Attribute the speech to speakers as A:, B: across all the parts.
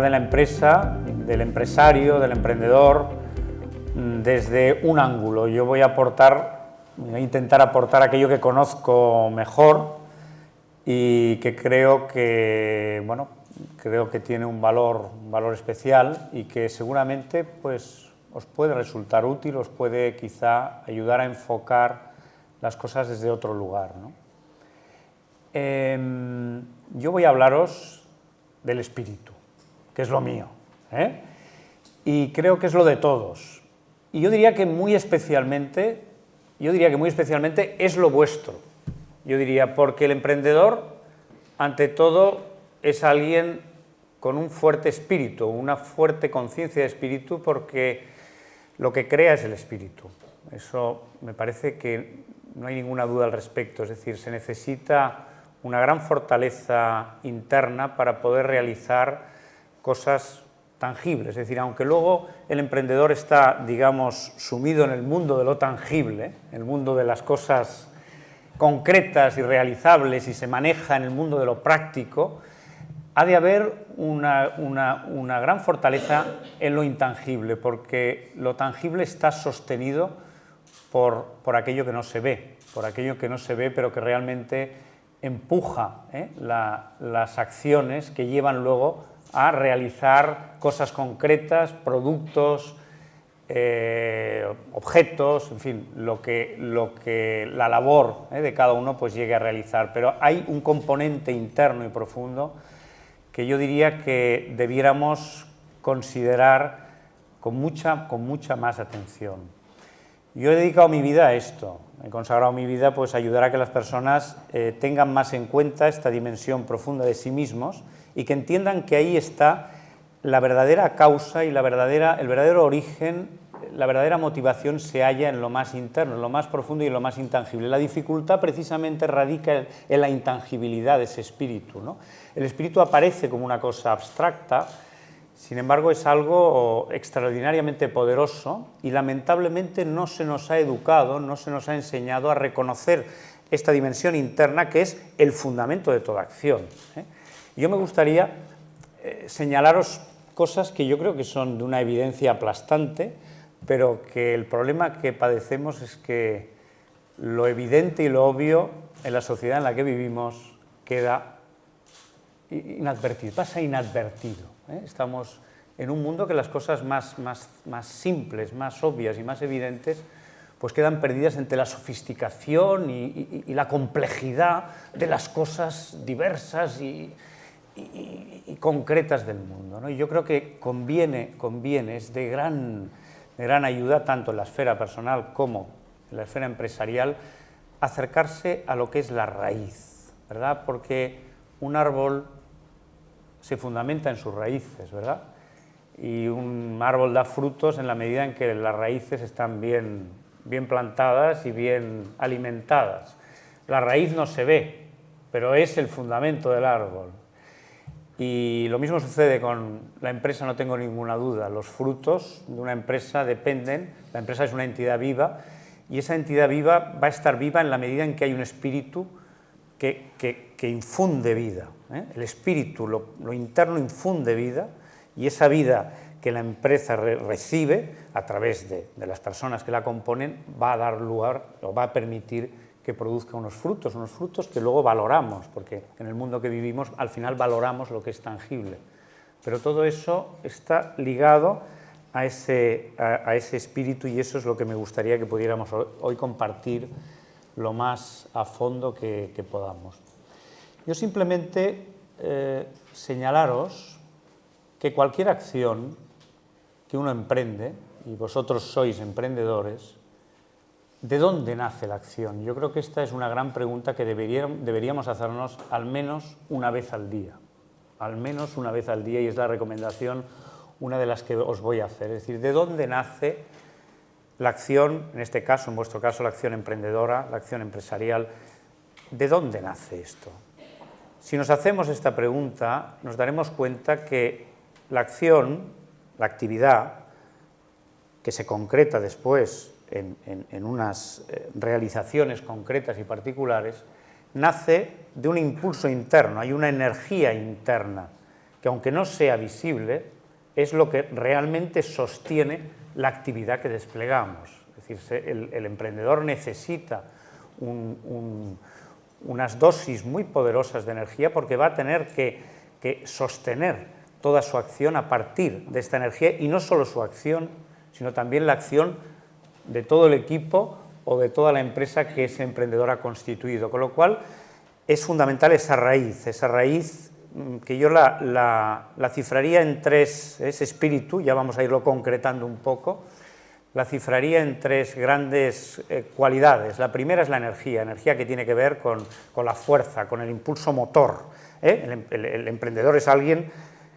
A: de la empresa, del empresario, del emprendedor, desde un ángulo. Yo voy a intentar aportar aquello que conozco mejor y que creo que, bueno, tiene un valor especial y que seguramente pues, os puede resultar útil, os puede quizá ayudar a enfocar las cosas desde otro lugar, ¿no? Yo voy a hablaros del espíritu, que es lo mío, y creo que es lo de todos. Y yo diría que muy especialmente es lo vuestro. Yo diría, porque el emprendedor, ante todo, es alguien con un fuerte espíritu, una fuerte conciencia de espíritu, porque lo que crea es el espíritu. Eso me parece que no hay ninguna duda al respecto, es decir, se necesita una gran fortaleza interna para poder realizar cosas tangibles, es decir, aunque luego el emprendedor está, digamos, sumido en el mundo de lo tangible, el mundo de las cosas concretas y realizables y se maneja en el mundo de lo práctico, ha de haber una gran fortaleza en lo intangible, porque lo tangible está sostenido por aquello que no se ve, pero que realmente empuja las acciones que llevan luego a realizar cosas concretas, productos, objetos, en fin, lo que la labor de cada uno pues llegue a realizar. Pero hay un componente interno y profundo que yo diría que debiéramos considerar con mucha más atención. Yo he dedicado mi vida a esto, he consagrado mi vida pues, a ayudar a que las personas tengan más en cuenta esta dimensión profunda de sí mismos y que entiendan que ahí está la verdadera causa y el verdadero origen, la verdadera motivación se halla en lo más interno, en lo más profundo y en lo más intangible. La dificultad precisamente radica en la intangibilidad de ese espíritu, ¿no? El espíritu aparece como una cosa abstracta, sin embargo es algo extraordinariamente poderoso y lamentablemente no se nos ha educado, no se nos ha enseñado a reconocer esta dimensión interna que es el fundamento de toda acción. Yo me gustaría señalaros cosas que yo creo que son de una evidencia aplastante, pero que el problema que padecemos es que lo evidente y lo obvio en la sociedad en la que vivimos queda inadvertido, pasa inadvertido. Estamos en un mundo que las cosas más simples, más obvias y más evidentes pues quedan perdidas entre la sofisticación y la complejidad de las cosas diversas y concretas del mundo, ¿no? Y yo creo que conviene, es de gran ayuda, tanto en la esfera personal como en la esfera empresarial, acercarse a lo que es la raíz, ¿verdad? Porque un árbol se fundamenta en sus raíces, ¿verdad? Y un árbol da frutos en la medida en que las raíces están bien plantadas y bien alimentadas. La raíz no se ve, pero es el fundamento del árbol. Y lo mismo sucede con la empresa, no tengo ninguna duda. Los frutos de una empresa dependen, la empresa es una entidad viva, y esa entidad viva va a estar viva en la medida en que hay un espíritu que infunde vida. El espíritu, lo interno infunde vida, y esa vida que la empresa recibe a través de las personas que la componen va a dar lugar o va a permitir que produzca unos frutos que luego valoramos, porque en el mundo que vivimos al final valoramos lo que es tangible. Pero todo eso está ligado a ese espíritu, y eso es lo que me gustaría que pudiéramos hoy compartir lo más a fondo que podamos. Yo simplemente señalaros que cualquier acción que uno emprende, y vosotros sois emprendedores, ¿de dónde nace la acción? Yo creo que esta es una gran pregunta que deberíamos hacernos al menos una vez al día. Al menos una vez al día, y es la recomendación, una de las que os voy a hacer. Es decir, ¿de dónde nace la acción, en este caso, en vuestro caso, la acción emprendedora, la acción empresarial? ¿De dónde nace esto? Si nos hacemos esta pregunta, nos daremos cuenta que la acción, la actividad, que se concreta después en unas realizaciones concretas y particulares, nace de un impulso interno, hay una energía interna que aunque no sea visible, es lo que realmente sostiene la actividad que desplegamos. Es decir, el emprendedor necesita unas dosis muy poderosas de energía porque va a tener que sostener toda su acción a partir de esta energía, y no solo su acción, sino también la acción de todo el equipo o de toda la empresa que ese emprendedor ha constituido. Con lo cual es fundamental esa raíz que yo la cifraría en tres, ese espíritu, ya vamos a irlo concretando un poco, la cifraría en tres grandes cualidades. La primera es la energía que tiene que ver con la fuerza, con el impulso motor. El emprendedor es alguien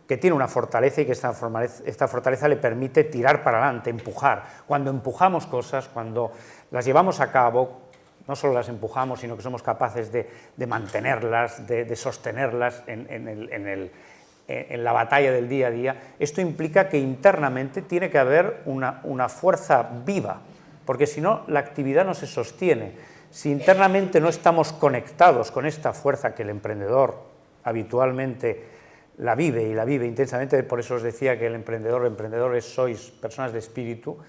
A: que tiene una fortaleza y que esta fortaleza le permite tirar para adelante, empujar. Cuando empujamos cosas, cuando las llevamos a cabo, no solo las empujamos, sino que somos capaces de mantenerlas, de sostenerlas en la batalla del día a día. Esto implica que internamente tiene que haber una fuerza viva, porque si no, la actividad no se sostiene. Si internamente no estamos conectados con esta fuerza que el emprendedor habitualmente la vive y la vive intensamente, por eso os decía que emprendedores sois personas de espíritu,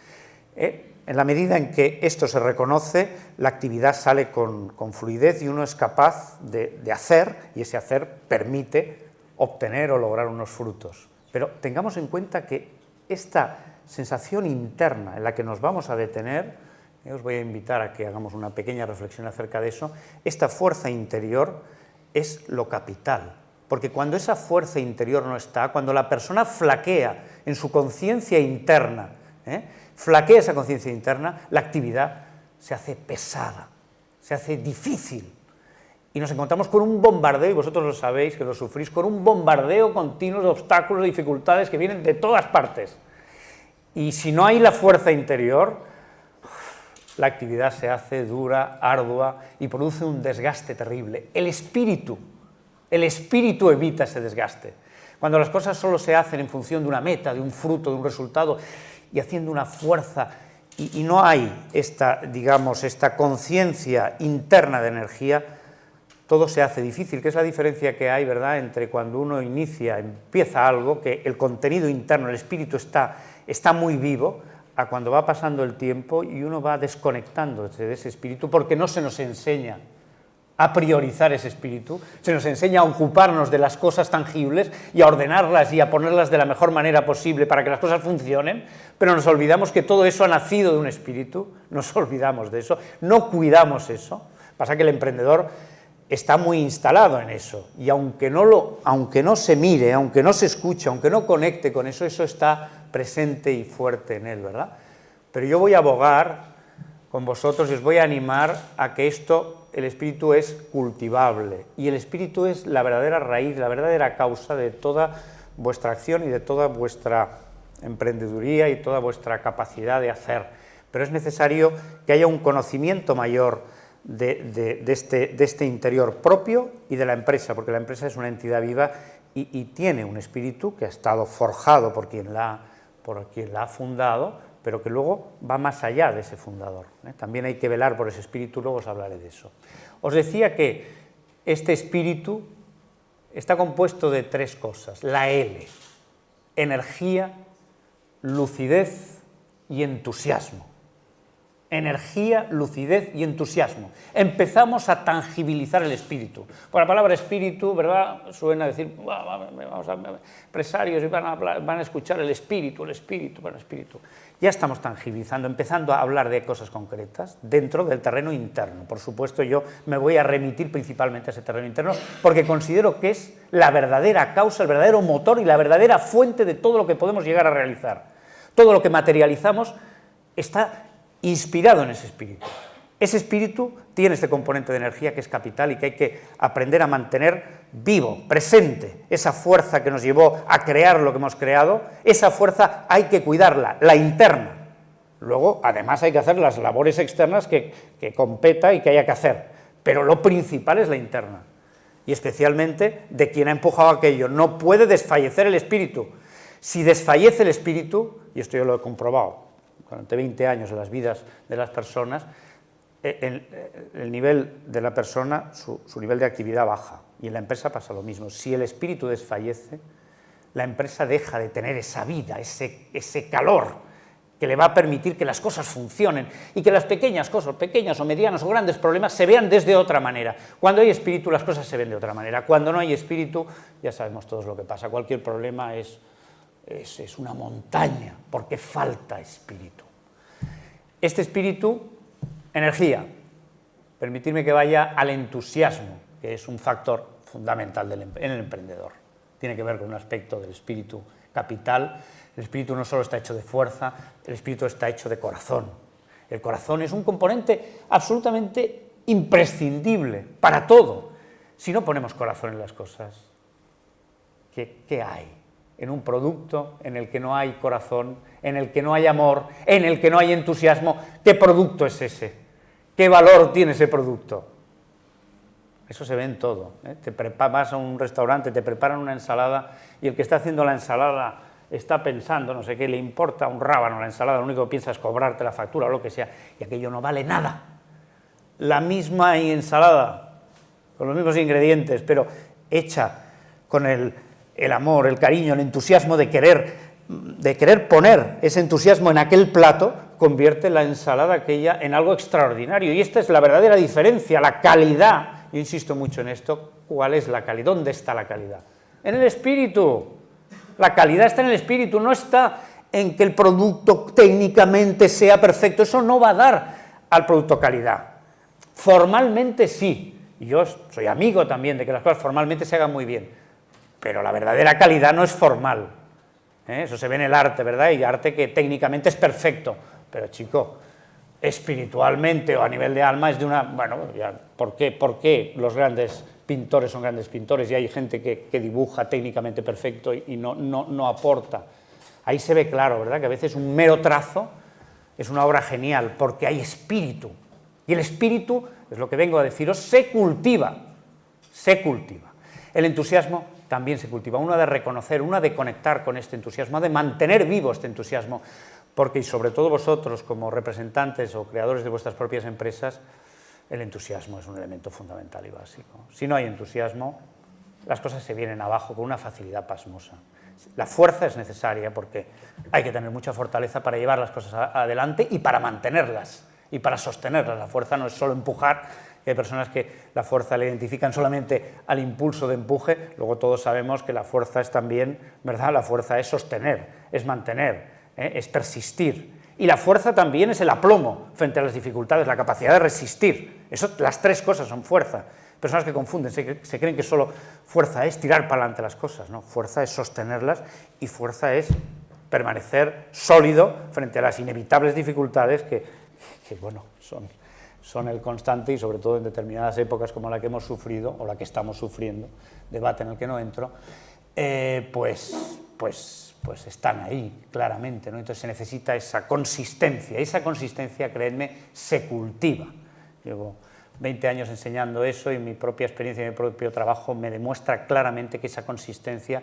A: en la medida en que esto se reconoce, la actividad sale con fluidez y uno es capaz de hacer, y ese hacer permite obtener o lograr unos frutos. Pero tengamos en cuenta que esta sensación interna en la que nos vamos a detener, os voy a invitar a que hagamos una pequeña reflexión acerca de eso, esta fuerza interior es lo capital. Porque cuando esa fuerza interior no está, cuando la persona flaquea en su conciencia interna, flaquea esa conciencia interna, la actividad se hace pesada, se hace difícil. Y nos encontramos con un bombardeo, y vosotros lo sabéis, que lo sufrís, con un bombardeo continuo de obstáculos, de dificultades que vienen de todas partes. Y si no hay la fuerza interior, la actividad se hace dura, ardua, y produce un desgaste terrible. El espíritu evita ese desgaste. Cuando las cosas solo se hacen en función de una meta, de un fruto, de un resultado, y haciendo una fuerza, y no hay esta conciencia interna de energía, todo se hace difícil, que es la diferencia que hay, ¿verdad?, entre cuando uno empieza algo, que el contenido interno, el espíritu está muy vivo, a cuando va pasando el tiempo y uno va desconectándose de ese espíritu, porque no se nos enseña a priorizar ese espíritu, se nos enseña a ocuparnos de las cosas tangibles y a ordenarlas y a ponerlas de la mejor manera posible para que las cosas funcionen, pero nos olvidamos que todo eso ha nacido de un espíritu, nos olvidamos de eso, no cuidamos eso. Pasa que el emprendedor está muy instalado en eso, y aunque no se mire, aunque no se escuche, aunque no conecte con eso, eso está presente y fuerte en él, ¿verdad? Pero yo voy a abogar con vosotros y os voy a animar a que el espíritu es cultivable, y el espíritu es la verdadera raíz, la verdadera causa de toda vuestra acción y de toda vuestra emprendeduría y toda vuestra capacidad de hacer. Pero es necesario que haya un conocimiento mayor de este interior propio y de la empresa, porque la empresa es una entidad viva y tiene un espíritu que ha estado forjado por quien la ha fundado, pero que luego va más allá de ese fundador. También hay que velar por ese espíritu, luego os hablaré de eso. Os decía que este espíritu está compuesto de tres cosas: la L, energía, lucidez y entusiasmo. Energía, lucidez y entusiasmo. Empezamos a tangibilizar el espíritu. Por la palabra espíritu, ¿verdad?, suena a decir, empresarios van a escuchar el espíritu. Ya estamos tangibilizando, empezando a hablar de cosas concretas dentro del terreno interno. Por supuesto, yo me voy a remitir principalmente a ese terreno interno porque considero que es la verdadera causa, el verdadero motor y la verdadera fuente de todo lo que podemos llegar a realizar. Todo lo que materializamos está inspirado en ese espíritu. Ese espíritu tiene este componente de energía que es capital y que hay que aprender a mantener vivo, presente. Esa fuerza que nos llevó a crear lo que hemos creado, esa fuerza hay que cuidarla, la interna. Luego, además, hay que hacer las labores externas que competa y que haya que hacer, pero lo principal es la interna, y especialmente de quien ha empujado aquello. No puede desfallecer el espíritu. Si desfallece el espíritu, y esto yo lo he comprobado durante 20 años en las vidas de las personas, el nivel de la persona, su nivel de actividad baja, y en la empresa pasa lo mismo. Si el espíritu desfallece, la empresa deja de tener esa vida, ese calor que le va a permitir que las cosas funcionen y que las pequeñas cosas, pequeños o medianos o grandes problemas, se vean desde otra manera. Cuando hay espíritu, las cosas se ven de otra manera. Cuando no hay espíritu, ya sabemos todos lo que pasa. Cualquier problema es una montaña, porque falta espíritu. Este espíritu, energía, permitirme que vaya al entusiasmo, que es un factor fundamental en el emprendedor. Tiene que ver con un aspecto del espíritu capital. El espíritu no solo está hecho de fuerza, el espíritu está hecho de corazón. El corazón es un componente absolutamente imprescindible para todo. Si no ponemos corazón en las cosas, ¿qué hay? En un producto en el que no hay corazón, en el que no hay amor, en el que no hay entusiasmo, ¿qué producto es ese? ¿Qué valor tiene ese producto? Eso se ve en todo, ¿eh? Vas a un restaurante, te preparan una ensalada y el que está haciendo la ensalada está pensando, no sé qué, le importa un rábano la ensalada, lo único que piensa es cobrarte la factura o lo que sea, y aquello no vale nada. La misma ensalada, con los mismos ingredientes, pero hecha con el amor, el cariño, el entusiasmo de querer poner ese entusiasmo en aquel plato, convierte la ensalada aquella en algo extraordinario. Y esta es la verdadera diferencia, la calidad. Yo insisto mucho en esto. ¿Cuál es la calidad? ¿Dónde está la calidad? En el espíritu. La calidad está en el espíritu, no está en que el producto técnicamente sea perfecto. Eso no va a dar al producto calidad. Formalmente sí, y yo soy amigo también de que las cosas formalmente se hagan muy bien, pero la verdadera calidad no es formal. Eso se ve en el arte, ¿verdad? Y arte que técnicamente es perfecto, pero chico, espiritualmente o a nivel de alma es de una... Bueno, ya, ¿por qué los grandes pintores son grandes pintores y hay gente que dibuja técnicamente perfecto y no aporta? Ahí se ve claro, ¿verdad? Que a veces un mero trazo es una obra genial porque hay espíritu. Y el espíritu, es lo que vengo a deciros, se cultiva. Se cultiva. El entusiasmo también se cultiva. Uno ha de reconocer, uno ha de conectar con este entusiasmo, ha de mantener vivo este entusiasmo, porque y sobre todo vosotros como representantes o creadores de vuestras propias empresas, el entusiasmo es un elemento fundamental y básico. Si no hay entusiasmo, las cosas se vienen abajo con una facilidad pasmosa. La fuerza es necesaria porque hay que tener mucha fortaleza para llevar las cosas adelante y para mantenerlas y para sostenerlas. La fuerza no es solo empujar, hay personas que la fuerza la identifican solamente al impulso de empuje, luego todos sabemos que la fuerza es también, ¿verdad? La fuerza es sostener, es mantener, es persistir. Y la fuerza también es el aplomo frente a las dificultades, la capacidad de resistir. Eso, las tres cosas son fuerza. Personas que confunden, se creen que solo fuerza es tirar para adelante las cosas, ¿no? Fuerza es sostenerlas y fuerza es permanecer sólido frente a las inevitables dificultades que bueno, son el constante y sobre todo en determinadas épocas como la que hemos sufrido o la que estamos sufriendo, debate en el que no entro, pues están ahí claramente, ¿no? Entonces se necesita esa consistencia, y esa consistencia, creedme, se cultiva. Llevo 20 años enseñando eso y mi propia experiencia y mi propio trabajo me demuestra claramente que esa consistencia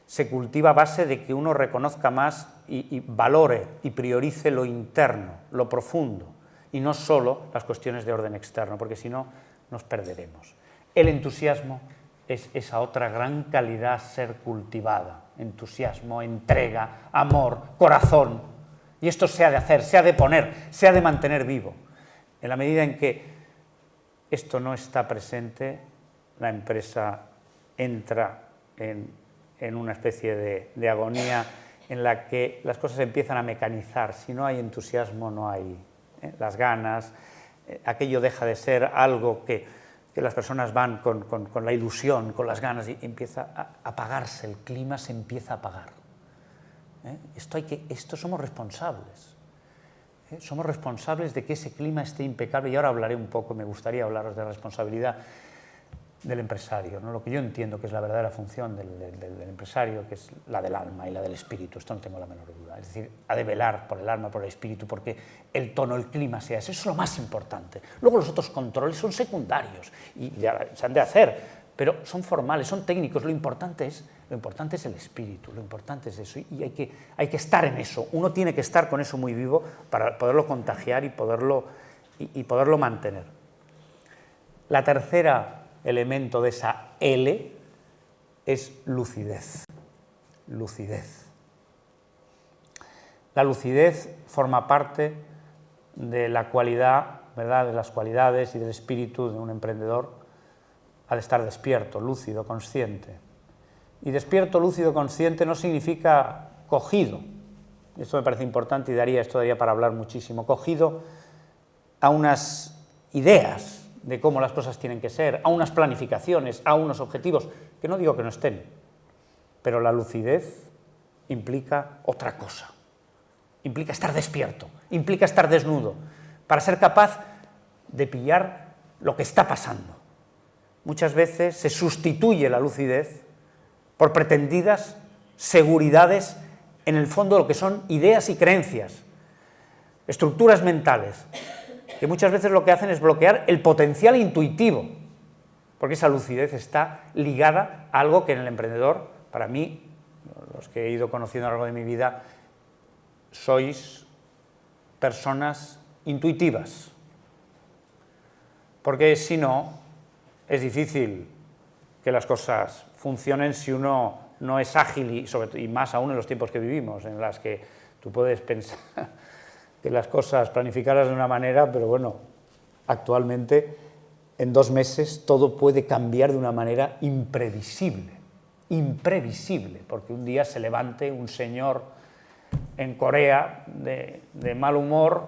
A: se cultiva a base de que uno reconozca más y valore y priorice lo interno, lo profundo, y no solo las cuestiones de orden externo, porque si no nos perderemos. El entusiasmo es esa otra gran calidad a ser cultivada, entusiasmo, entrega, amor, corazón, y esto se ha de hacer, se ha de poner, se ha de mantener vivo. En la medida en que esto no está presente, la empresa entra en una especie de agonía en la que las cosas empiezan a mecanizar. Si no hay entusiasmo, no hay las ganas, aquello deja de ser algo que las personas van con la ilusión, con las ganas, y empieza a apagarse, el clima se empieza a apagar. Esto somos responsables. Somos responsables de que ese clima esté impecable, y ahora hablaré un poco, me gustaría hablaros de la responsabilidad del empresario, ¿no? Lo que yo entiendo que es la verdadera función del empresario, que es la del alma y la del espíritu, esto no tengo la menor duda, es decir, ha de velar por el alma, por el espíritu, porque el tono, el clima sea ese, eso es lo más importante. Luego los otros controles son secundarios y ya se han de hacer, pero son formales, son técnicos, lo importante es el espíritu, lo importante es eso, y hay que estar en eso, uno tiene que estar con eso muy vivo para poderlo contagiar y poderlo mantener. La tercera elemento de esa L es lucidez. lucidez. La lucidez forma parte de la cualidad, ¿verdad?, de las cualidades y del espíritu de un emprendedor. Ha de estar despierto, lúcido, consciente. Y despierto, lúcido, consciente no significa cogido. Esto me parece importante y esto daría para hablar muchísimo. Cogido a unas ideas de cómo las cosas tienen que ser, a unas planificaciones, a unos objetivos, que no digo que no estén, pero la lucidez implica otra cosa. Implica estar despierto, implica estar desnudo, para ser capaz de pillar lo que está pasando. Muchas veces se sustituye la lucidez por pretendidas seguridades, en el fondo lo que son ideas y creencias, estructuras mentales, que muchas veces lo que hacen es bloquear el potencial intuitivo, porque esa lucidez está ligada a algo que en el emprendedor, para mí, los que he ido conociendo a lo largo de mi vida, sois personas intuitivas, porque si no, es difícil que las cosas funcionen si uno no es ágil y más aún en los tiempos que vivimos, en las que tú puedes pensar que las cosas planificarlas de una manera, pero bueno, actualmente en 2 meses todo puede cambiar de una manera imprevisible, porque un día se levante un señor en Corea de mal humor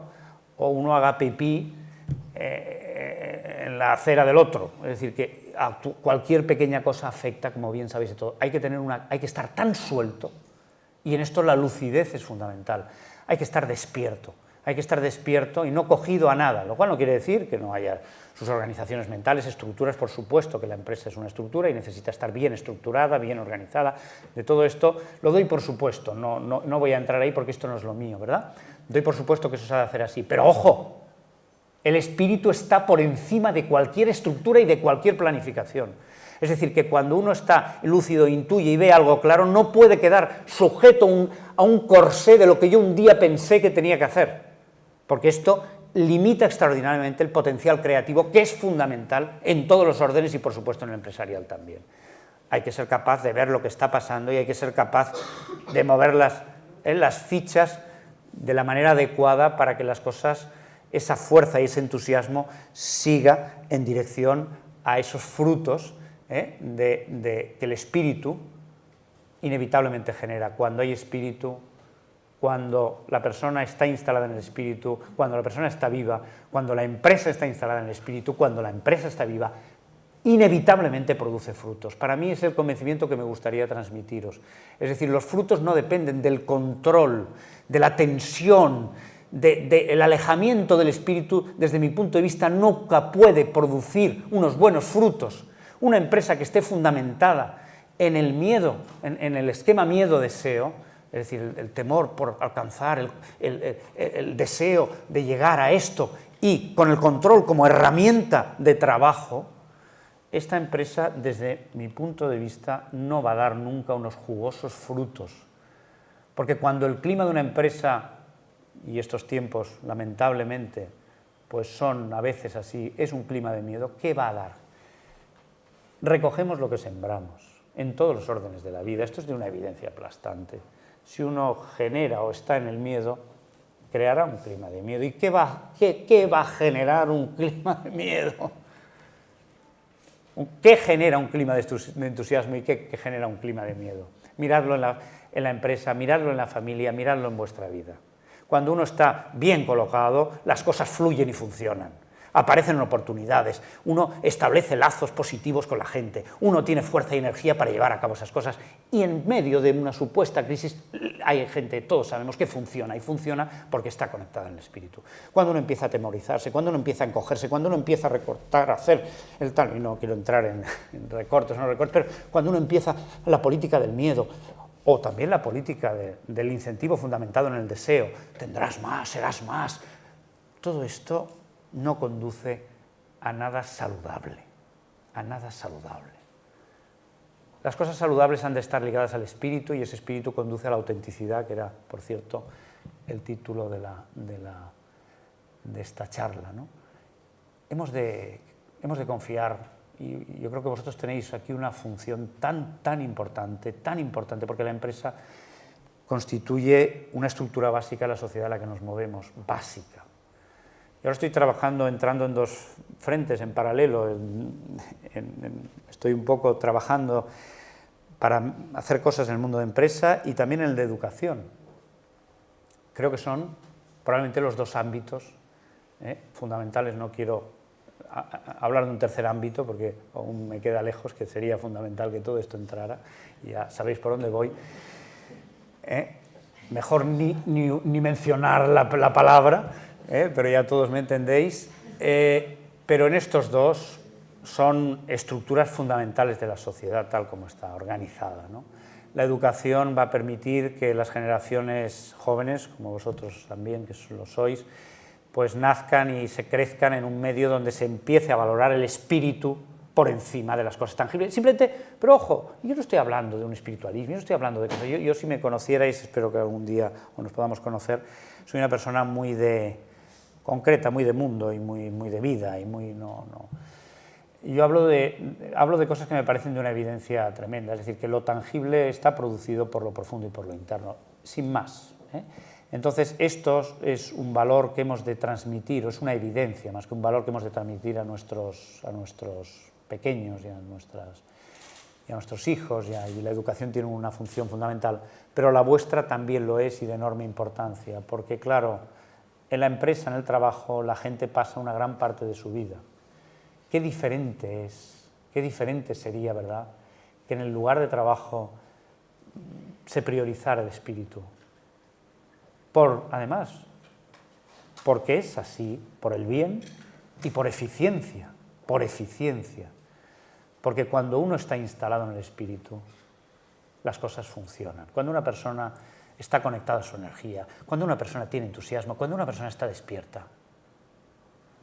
A: o uno haga pipí en la acera del otro. Es decir, que cualquier pequeña cosa afecta, como bien sabéis de todo. Hay que estar tan suelto, y en esto la lucidez es fundamental. Hay que estar despierto y no cogido a nada, lo cual no quiere decir que no haya sus organizaciones mentales, estructuras. Por supuesto que la empresa es una estructura y necesita estar bien estructurada, bien organizada. De todo esto lo doy por supuesto, no voy a entrar ahí porque esto no es lo mío, ¿verdad? Doy por supuesto que eso se ha de hacer así, pero ojo, el espíritu está por encima de cualquier estructura y de cualquier planificación. Es decir, que cuando uno está lúcido, intuye y ve algo claro, no puede quedar sujeto a un corsé de lo que yo un día pensé que tenía que hacer, porque esto limita extraordinariamente el potencial creativo, que es fundamental en todos los órdenes y por supuesto en el empresarial también. Hay que ser capaz de ver lo que está pasando y hay que ser capaz de mover las fichas de la manera adecuada para que las cosas, esa fuerza y ese entusiasmo siga en dirección a esos frutos que el espíritu inevitablemente genera. Cuando hay espíritu, cuando la persona está instalada en el espíritu, cuando la persona está viva, cuando la empresa está instalada en el espíritu, cuando la empresa está viva, inevitablemente produce frutos. Para mí es el convencimiento que me gustaría transmitiros. Es decir, los frutos no dependen del control, de la tensión, del alejamiento del espíritu. Desde mi punto de vista, nunca puede producir unos buenos frutos una empresa que esté fundamentada en el miedo, en el esquema miedo-deseo, es decir, el temor por alcanzar, el deseo de llegar a esto, y con el control como herramienta de trabajo. Esta empresa, desde mi punto de vista, no va a dar nunca unos jugosos frutos, porque cuando el clima de una empresa, y estos tiempos lamentablemente pues son a veces así, es un clima de miedo, ¿qué va a dar? Recogemos lo que sembramos en todos los órdenes de la vida. Esto es de una evidencia aplastante. Si uno genera o está en el miedo, creará un clima de miedo. ¿Y qué va a generar un clima de miedo? ¿Qué genera un clima de entusiasmo y qué genera un clima de miedo? Miradlo en la empresa, miradlo en la familia, miradlo en vuestra vida. Cuando uno está bien colocado, las cosas fluyen y funcionan. Aparecen oportunidades, uno establece lazos positivos con la gente, uno tiene fuerza y energía para llevar a cabo esas cosas, y en medio de una supuesta crisis hay gente, todos sabemos que funciona, y funciona porque está conectada en el espíritu. Cuando uno empieza a atemorizarse, cuando uno empieza a encogerse, cuando uno empieza a recortar, a hacer el tal, y no quiero entrar en recortes, pero cuando uno empieza la política del miedo, o también la política del incentivo fundamentado en el deseo, tendrás más, serás más, todo esto no conduce a nada saludable, a nada saludable. Las cosas saludables han de estar ligadas al espíritu, y ese espíritu conduce a la autenticidad, que era, por cierto, el título de esta charla, ¿no? Hemos de confiar y yo creo que vosotros tenéis aquí una función tan importante, porque la empresa constituye una estructura básica de la sociedad en la que nos movemos, básica. Yo ahora estoy trabajando, entrando en dos frentes en paralelo, estoy un poco trabajando para hacer cosas en el mundo de empresa y también en el de educación. Creo que son probablemente los dos ámbitos fundamentales. No quiero hablar de un tercer ámbito porque aún me queda lejos, que sería fundamental que todo esto entrara, y ya sabéis por dónde voy. Mejor ni mencionar la palabra, pero ya todos me entendéis. Pero en estos dos son estructuras fundamentales de la sociedad tal como está organizada, ¿no? La educación va a permitir que las generaciones jóvenes, como vosotros también, que lo sois, pues nazcan y se crezcan en un medio donde se empiece a valorar el espíritu por encima de las cosas tangibles. Simplemente, pero ojo, yo no estoy hablando de un espiritualismo, yo no estoy hablando de cosas. Yo si me conocierais, espero que algún día nos podamos conocer, soy una persona muy concreta, muy de mundo y muy de vida y muy Yo hablo de cosas que me parecen de una evidencia tremenda, es decir, que lo tangible está producido por lo profundo y por lo interno, sin más. Entonces, esto es un valor que hemos de transmitir, o es una evidencia, más que un valor que hemos de transmitir a nuestros pequeños y a nuestros hijos, y la educación tiene una función fundamental, pero la vuestra también lo es y de enorme importancia, porque claro, en la empresa, en el trabajo, la gente pasa una gran parte de su vida. Qué diferente sería, ¿verdad?, que en el lugar de trabajo se priorizara el espíritu. Además, porque es así, por el bien y por eficiencia, porque cuando uno está instalado en el espíritu, las cosas funcionan. Cuando una persona está conectada a su energía, cuando una persona tiene entusiasmo, cuando una persona está despierta,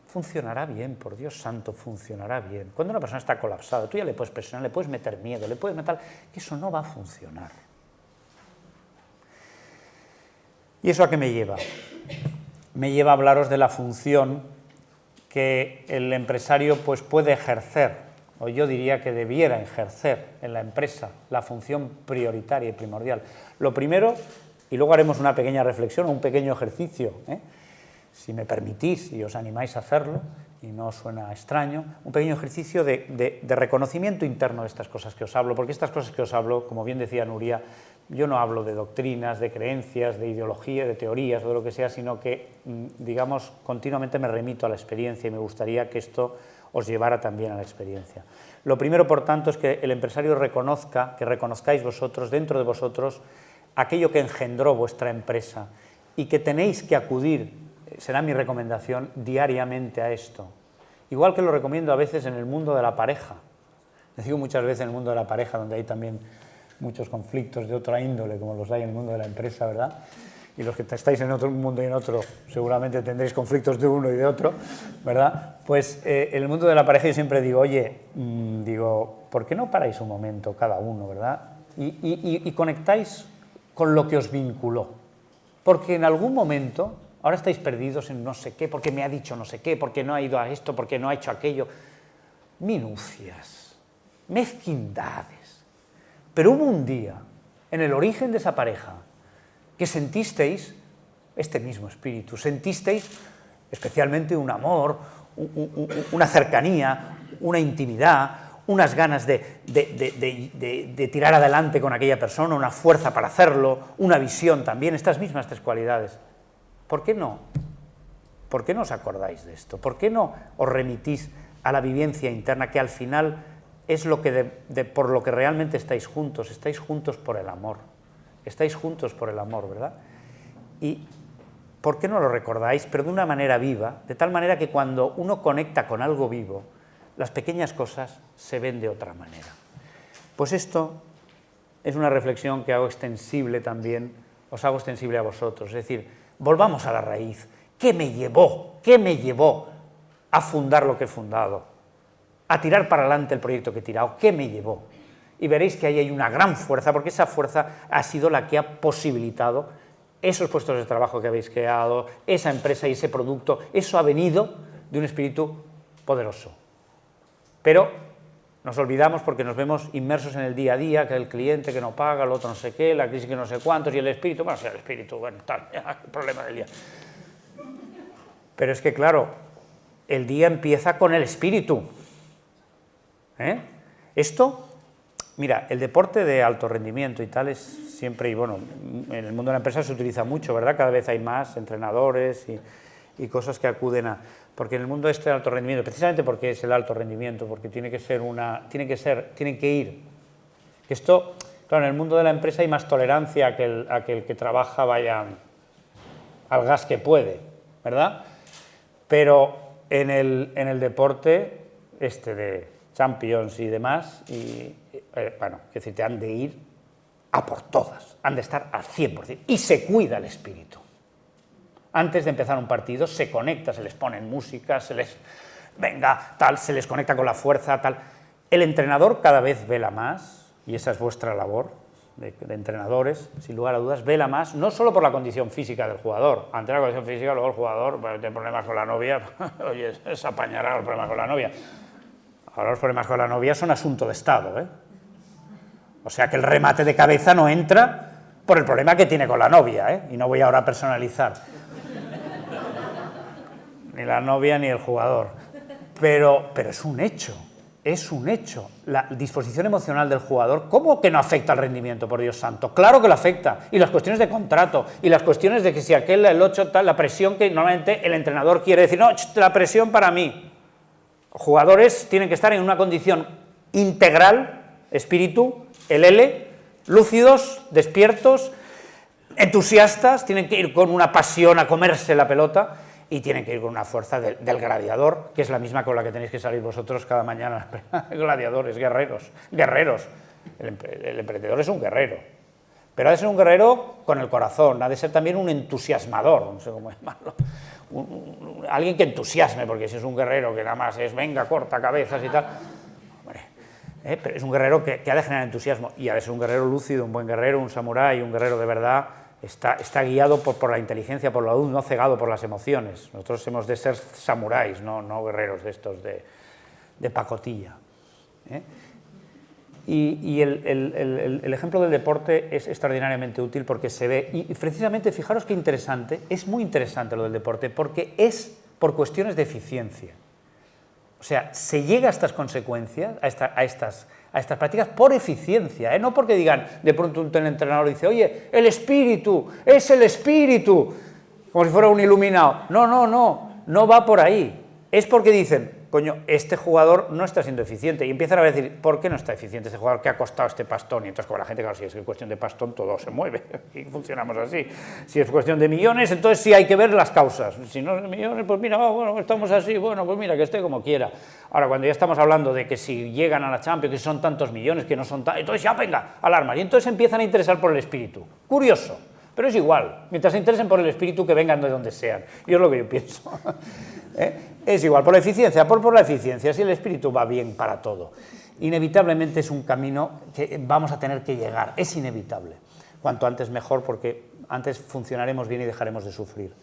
A: funcionará bien, por Dios santo, funcionará bien. Cuando una persona está colapsada, tú ya le puedes presionar, le puedes meter miedo, le puedes meter... que eso no va a funcionar. ¿Y eso a qué me lleva? Me lleva a hablaros de la función que el empresario pues, puede ejercer, o yo diría que debiera ejercer en la empresa, la función prioritaria y primordial. Lo primero, y luego haremos una pequeña reflexión, un pequeño ejercicio, si me permitís y os animáis a hacerlo, y no suena extraño, un pequeño ejercicio de reconocimiento interno de estas cosas que os hablo, porque estas cosas que os hablo, como bien decía Nuria, yo no hablo de doctrinas, de creencias, de ideología, de teorías o de lo que sea, sino que, digamos, continuamente me remito a la experiencia y me gustaría que esto os llevara también a la experiencia. Lo primero, por tanto, es que el empresario reconozca, que reconozcáis vosotros, dentro de vosotros, aquello que engendró vuestra empresa y que tenéis que acudir, será mi recomendación, diariamente a esto. Igual que lo recomiendo a veces en el mundo de la pareja. Les digo muchas veces en el mundo de la pareja, donde hay también muchos conflictos de otra índole, como los hay en el mundo de la empresa, ¿verdad? Y los que estáis en otro mundo y en otro, seguramente tendréis conflictos de uno y de otro, ¿verdad? Pues en el mundo de la pareja yo siempre digo, oye, ¿por qué no paráis un momento cada uno, ¿verdad? Y conectáis con lo que os vinculó. Porque en algún momento, ahora estáis perdidos en no sé qué, porque me ha dicho no sé qué, porque no ha ido a esto, porque no ha hecho aquello. Minucias, mezquindades. Pero hubo un día, en el origen de esa pareja, que sentisteis este mismo espíritu, sentisteis especialmente un amor, una cercanía, una intimidad, unas ganas de tirar adelante con aquella persona, una fuerza para hacerlo, una visión también, estas mismas tres cualidades. ¿Por qué no? ¿Por qué no os acordáis de esto? ¿Por qué no os remitís a la vivencia interna, que al final es por lo que realmente estáis juntos por el amor, ¿verdad? Y ¿por qué no lo recordáis? Pero de una manera viva, de tal manera que cuando uno conecta con algo vivo, las pequeñas cosas se ven de otra manera. Pues esto es una reflexión que hago extensible también, os hago extensible a vosotros, es decir, volvamos a la raíz. ¿Qué me llevó a fundar lo que he fundado? A tirar para adelante el proyecto que he tirado. ¿Qué me llevó? Y veréis que ahí hay una gran fuerza, porque esa fuerza ha sido la que ha posibilitado esos puestos de trabajo que habéis creado, esa empresa y ese producto. Eso ha venido de un espíritu poderoso. Pero Nos olvidamos porque nos vemos inmersos en el día a día, que el cliente que no paga, el otro no sé qué, la crisis que no sé cuántos, y el espíritu, bueno, el espíritu, bueno, tal, el problema del día. Pero es que, claro, el día empieza con el espíritu. Esto, mira, el deporte de alto rendimiento y tal es siempre, y bueno, en el mundo de la empresa se utiliza mucho, ¿verdad? Cada vez hay más entrenadores y cosas que acuden a... Porque en el mundo este de alto rendimiento, precisamente porque es el alto rendimiento, porque tienen que ir. Esto, claro, en el mundo de la empresa hay más tolerancia a que el que trabaja vaya al gas que puede, ¿verdad? Pero en el deporte de Champions y demás, bueno, es decir, te han de ir a por todas, han de estar al 100%, y se cuida el espíritu. Antes de empezar un partido se conecta, se les ponen música, se les conecta con la fuerza, tal. El entrenador cada vez vela más, y esa es vuestra labor de entrenadores, sin lugar a dudas, vela más, no solo por la condición física del jugador. Ante la condición física, luego el jugador tiene problemas con la novia, oye, se apañará los problemas con la novia. Ahora los problemas con la novia son asunto de Estado, ¿eh? O sea que el remate de cabeza no entra por el problema que tiene con la novia, ¿eh? Y no voy ahora a personalizar. Ni la novia ni el jugador. Pero es un hecho, es un hecho. La disposición emocional del jugador, ¿cómo que no afecta al rendimiento, por Dios santo? Claro que lo afecta. Y las cuestiones de contrato, y las cuestiones de que si aquel, el 8, tal, la presión que normalmente el entrenador quiere decir, no, la presión para mí. Los jugadores tienen que estar en una condición integral, espíritu, el lúcidos, despiertos, entusiastas, tienen que ir con una pasión a comerse la pelota, y tienen que ir con una fuerza del gladiador, que es la misma con la que tenéis que salir vosotros cada mañana. Gladiadores, guerreros. El emprendedor es un guerrero, pero ha de ser un guerrero con el corazón, ha de ser también un entusiasmador, no sé cómo llamarlo, alguien que entusiasme, porque si es un guerrero que nada más es venga, corta cabezas y tal, hombre, pero es un guerrero que ha de generar entusiasmo, y ha de ser un guerrero lúcido, un buen guerrero, un samurái, un guerrero de verdad. Está guiado por la inteligencia, por la luz, no cegado por las emociones. Nosotros hemos de ser samuráis, no guerreros de estos de pacotilla. Y el ejemplo del deporte es extraordinariamente útil porque se ve, y precisamente fijaros qué interesante, es muy interesante lo del deporte, porque es por cuestiones de eficiencia. O sea, se llega a estas consecuencias, a estas prácticas por eficiencia, no porque digan, de pronto un entrenador dice, oye, el espíritu, es el espíritu, como si fuera un iluminado. No va por ahí. Es porque dicen, coño, este jugador no está siendo eficiente, y empiezan a decir, ¿por qué no está eficiente este jugador? ¿Qué ha costado este pastón? Y entonces, como la gente, claro, si es cuestión de pastón, todo se mueve, y funcionamos así. Si es cuestión de millones, entonces sí hay que ver las causas. Si no es de millones, pues mira, bueno, estamos así, bueno, pues mira, que esté como quiera. Ahora, cuando ya estamos hablando de que si llegan a la Champions, que son tantos millones, que no son tantos, entonces ya, venga, alarma, y entonces empiezan a interesar por el espíritu. Curioso, pero es igual, mientras se interesen por el espíritu, que vengan de donde sean. Yo es lo que yo pienso. Es igual, por la eficiencia, por la eficiencia, si el espíritu va bien para todo. Inevitablemente es un camino que vamos a tener que llegar, es inevitable. Cuanto antes mejor, porque antes funcionaremos bien y dejaremos de sufrir.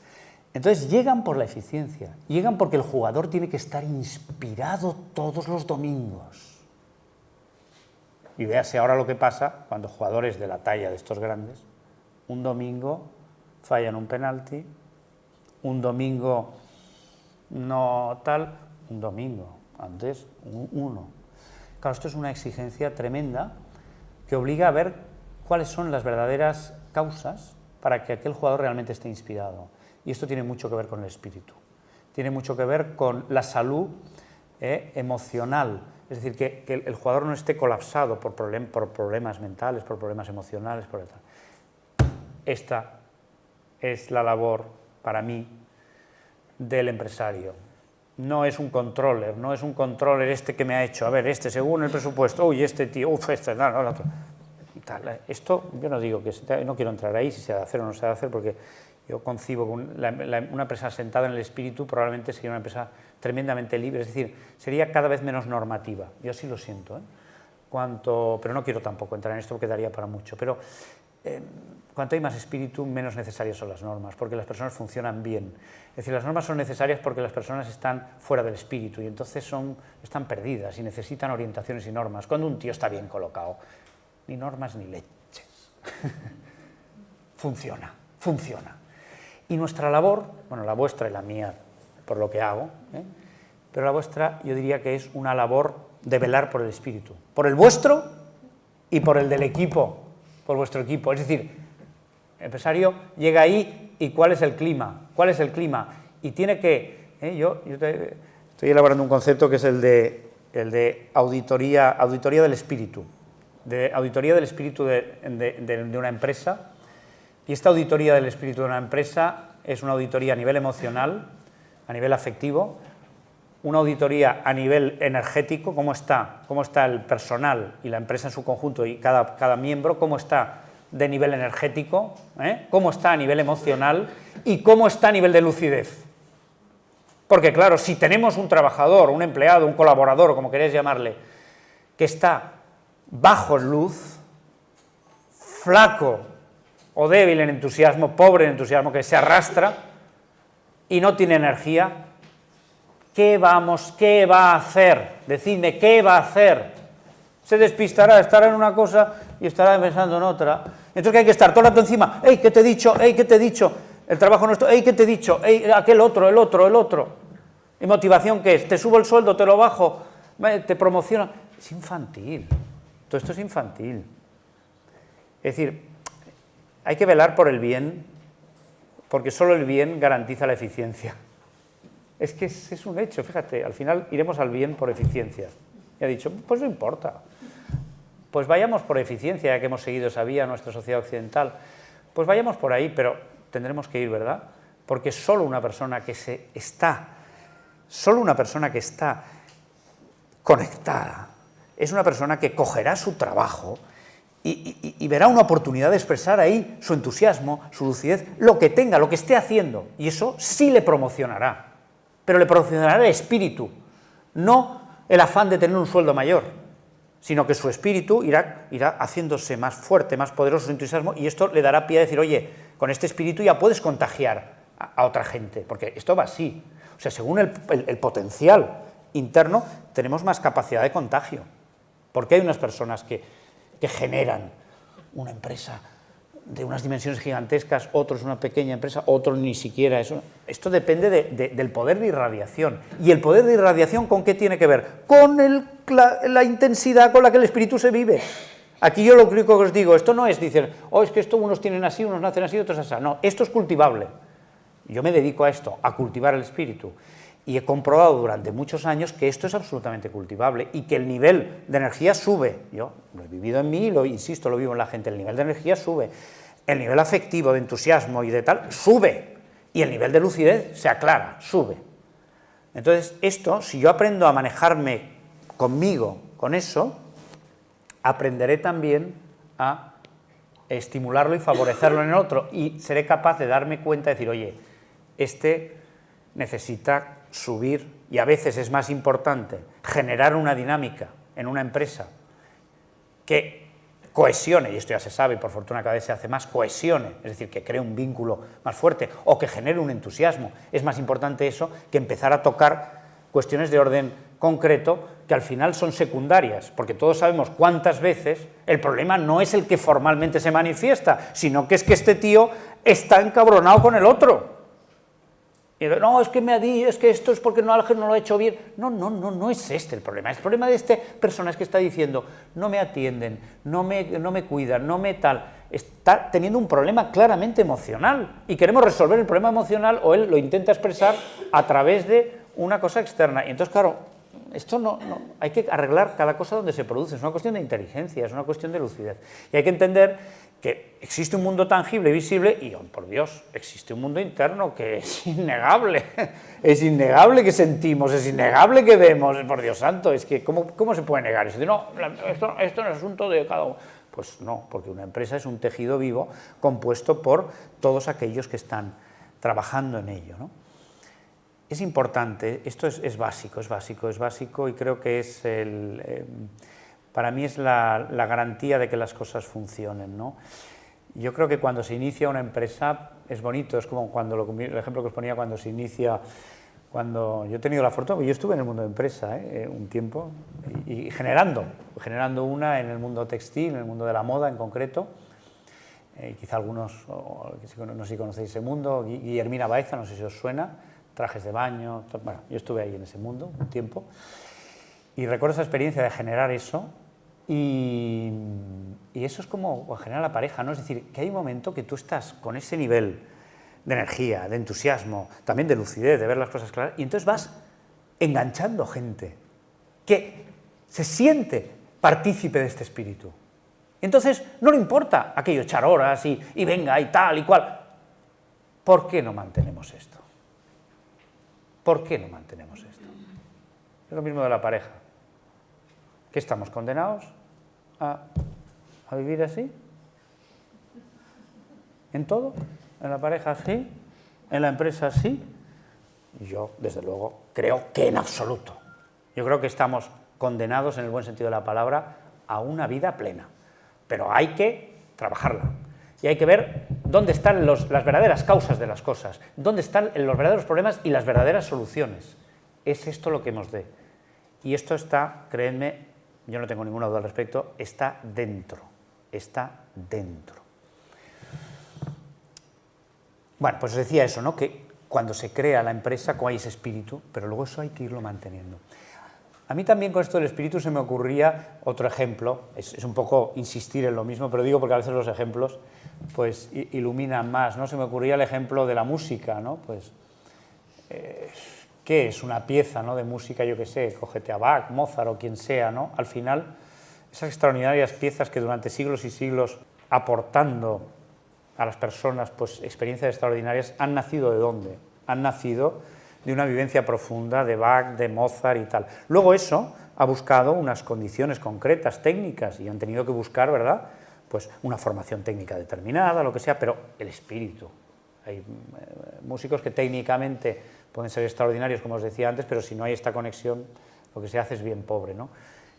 A: Entonces llegan por la eficiencia, llegan porque el jugador tiene que estar inspirado todos los domingos. Y véase ahora lo que pasa cuando jugadores de la talla de estos grandes, un domingo fallan un penalti, un domingo no tal, un domingo, antes uno. Claro, esto es una exigencia tremenda que obliga a ver cuáles son las verdaderas causas para que aquel jugador realmente esté inspirado. Y esto tiene mucho que ver con el espíritu, tiene mucho que ver con la salud emocional, es decir, que el jugador no esté colapsado por problemas mentales, por problemas emocionales, por tal. Esta es la labor, para mí, del empresario. No es un controller, no es un controller este que me ha hecho, a ver, este según el presupuesto, uy, este tío, este, no, otro. Esto, yo no digo que, no quiero entrar ahí si se ha de hacer o no se ha de hacer, porque yo concibo que una empresa sentada en el espíritu probablemente sería una empresa tremendamente libre, es decir, sería cada vez menos normativa. Yo así lo siento, pero no quiero tampoco entrar en esto porque daría para mucho, pero cuanto hay más espíritu, menos necesarias son las normas, porque las personas funcionan bien. Es decir, las normas son necesarias porque las personas están fuera del espíritu y entonces están perdidas y necesitan orientaciones y normas. Cuando un tío está bien colocado, ni normas ni leches. Funciona. Y nuestra labor, bueno, la vuestra y la mía, por lo que hago, pero la vuestra yo diría que es una labor de velar por el espíritu, por el vuestro y por el del equipo, por vuestro equipo. Es decir, el empresario llega ahí y ¿cuál es el clima? ¿Cuál es el clima? Y tiene que, yo estoy elaborando un concepto que es el de auditoría del espíritu, de una empresa. Y esta auditoría del espíritu de una empresa es una auditoría a nivel emocional, a nivel afectivo, una auditoría a nivel energético, cómo está el personal y la empresa en su conjunto y cada miembro, cómo está de nivel energético, cómo está a nivel emocional y cómo está a nivel de lucidez. Porque claro, si tenemos un trabajador, un empleado, un colaborador, como queréis llamarle, que está bajo en luz, flaco o débil en entusiasmo, pobre en entusiasmo, que se arrastra y no tiene energía, ¿qué va a hacer? Decidme, ¿qué va a hacer? Se despistará, estará en una cosa y estará pensando en otra. Entonces, ¿qué hay que estar? Todo el rato encima, ¡ey, qué te he dicho! ¡Ey, qué te he dicho! El trabajo nuestro, ¡ey, qué te he dicho! ¡Ey, aquel otro, el otro! ¿Y motivación qué es? ¿Te subo el sueldo, te lo bajo? ¿Te promociono? Es infantil. Todo esto es infantil. Es decir, hay que velar por el bien, porque solo el bien garantiza la eficiencia. Es que es un hecho, fíjate, al final iremos al bien por eficiencia. Y ha dicho, pues no importa, pues vayamos por eficiencia, ya que hemos seguido esa vía en nuestra sociedad occidental, pues vayamos por ahí, pero tendremos que ir, ¿verdad? Porque solo una persona que está conectada, es una persona que cogerá su trabajo y verá una oportunidad de expresar ahí su entusiasmo, su lucidez, lo que tenga, lo que esté haciendo, y eso sí le promocionará, pero le promocionará el espíritu, no el afán de tener un sueldo mayor, sino que su espíritu irá haciéndose más fuerte, más poderoso su entusiasmo, y esto le dará pie a decir, oye, con este espíritu ya puedes contagiar a otra gente, porque esto va así. O sea, según el potencial interno, tenemos más capacidad de contagio, porque hay unas personas que generan una empresa de unas dimensiones gigantescas, otros una pequeña empresa, otros ni siquiera eso. Esto depende del poder de irradiación. ¿Y el poder de irradiación con qué tiene que ver? Con la intensidad con la que el espíritu se vive. Aquí yo lo único que os digo, esto no es, dicen, es que esto unos tienen así, unos nacen así, otros así. No, esto es cultivable. Yo me dedico a esto, a cultivar el espíritu. Y he comprobado durante muchos años que esto es absolutamente cultivable y que el nivel de energía sube. Yo lo he vivido en mí, insisto, lo vivo en la gente, el nivel de energía sube, el nivel afectivo, de entusiasmo y de tal, sube, y el nivel de lucidez se aclara, sube. Entonces, esto, si yo aprendo a manejarme conmigo, con eso, aprenderé también a estimularlo y favorecerlo en el otro, y seré capaz de darme cuenta de decir, oye, este necesita subir, y a veces es más importante generar una dinámica en una empresa que cohesione, y esto ya se sabe, y por fortuna cada vez se hace más, cohesione, es decir, que cree un vínculo más fuerte, o que genere un entusiasmo. Es más importante eso que empezar a tocar cuestiones de orden concreto que al final son secundarias, porque todos sabemos cuántas veces el problema no es el que formalmente se manifiesta, sino que es que este tío está encabronado con el otro. Y no, es que esto es porque no lo ha hecho bien. No es este el problema. El problema de esta persona es que está diciendo, no me atienden, no me cuidan, no me tal. Está teniendo un problema claramente emocional y queremos resolver el problema emocional, o él lo intenta expresar a través de una cosa externa. Y entonces, claro, esto no, hay que arreglar cada cosa donde se produce. Es una cuestión de inteligencia, es una cuestión de lucidez. Y hay que entender que existe un mundo tangible y visible y, oh, por Dios, existe un mundo interno que es innegable que sentimos, es innegable que vemos, por Dios santo, es que ¿cómo se puede negar eso? No, esto es asunto de cada uno. Pues no, porque una empresa es un tejido vivo compuesto por todos aquellos que están trabajando en ello, ¿no? Es importante, esto es básico, y creo que es para mí es la garantía de que las cosas funcionen, ¿no? Yo creo que cuando se inicia una empresa es bonito, es como cuando el ejemplo que os ponía cuando se inicia, cuando yo he tenido la fortuna, yo estuve en el mundo de empresa un tiempo y generando una en el mundo textil, en el mundo de la moda en concreto, quizá algunos, no sé si conocéis ese mundo, Guillermina Baeza, no sé si os suena, trajes de baño, bueno, yo estuve ahí en ese mundo un tiempo y recuerdo esa experiencia de generar eso. Y eso es como generar la pareja, ¿no? Es decir, que hay un momento que tú estás con ese nivel de energía, de entusiasmo, también de lucidez, de ver las cosas claras, y entonces vas enganchando gente que se siente partícipe de este espíritu. Entonces no le importa aquello echar horas y venga y tal y cual. ¿Por qué no mantenemos esto? ¿Por qué no mantenemos esto? Es lo mismo de la pareja. ¿Que estamos condenados a vivir así? ¿En todo? ¿En la pareja sí? ¿En la empresa sí? Yo, desde luego, creo que en absoluto. Yo creo que estamos condenados, en el buen sentido de la palabra, a una vida plena. Pero hay que trabajarla. Y hay que ver dónde están las verdaderas causas de las cosas, dónde están los verdaderos problemas y las verdaderas soluciones. Es esto lo que nos dé. Y esto está, créanme, yo no tengo ninguna duda al respecto, está dentro, está dentro. Bueno, pues os decía eso, ¿no? Que cuando se crea la empresa, hay ese espíritu, pero luego eso hay que irlo manteniendo. A mí también con esto del espíritu se me ocurría otro ejemplo, es un poco insistir en lo mismo, pero digo porque a veces los ejemplos pues iluminan más, ¿no? Se me ocurría el ejemplo de la música, ¿no? Pues, ¿qué es una pieza, ¿no? De música, yo qué sé, cógete a Bach, Mozart o quien sea, ¿no? Al final, esas extraordinarias piezas que durante siglos y siglos, aportando a las personas pues, experiencias extraordinarias, han nacido ¿de dónde? Han nacido de una vivencia profunda de Bach, de Mozart y tal. Luego eso ha buscado unas condiciones concretas, técnicas, y han tenido que buscar, ¿verdad?, pues una formación técnica determinada, lo que sea, pero el espíritu. Hay músicos que técnicamente pueden ser extraordinarios, como os decía antes, pero si no hay esta conexión, lo que se hace es bien pobre, ¿no?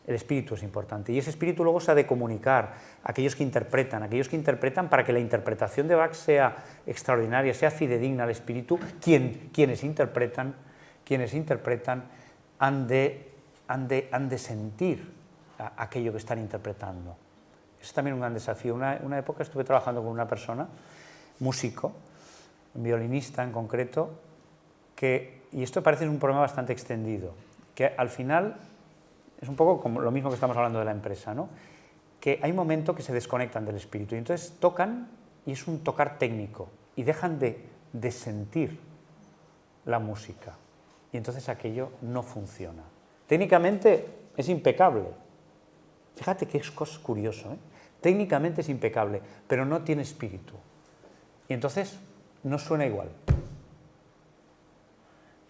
A: El espíritu es importante, y ese espíritu luego se ha de comunicar a aquellos que interpretan para que la interpretación de Bach sea extraordinaria, sea fidedigna al espíritu. Quienes interpretan han de sentir aquello que están interpretando. Eso es también un gran desafío. Una época estuve trabajando con una persona, músico, un violinista en concreto, y esto parece un problema bastante extendido, que al final es un poco como lo mismo que estamos hablando de la empresa, ¿no? Que hay un momento que se desconectan del espíritu y entonces tocan y es un tocar técnico y dejan de sentir la música y entonces aquello no funciona. Técnicamente es impecable. Fíjate que es curioso, ¿eh? Técnicamente es impecable, pero no tiene espíritu. Y entonces no suena igual.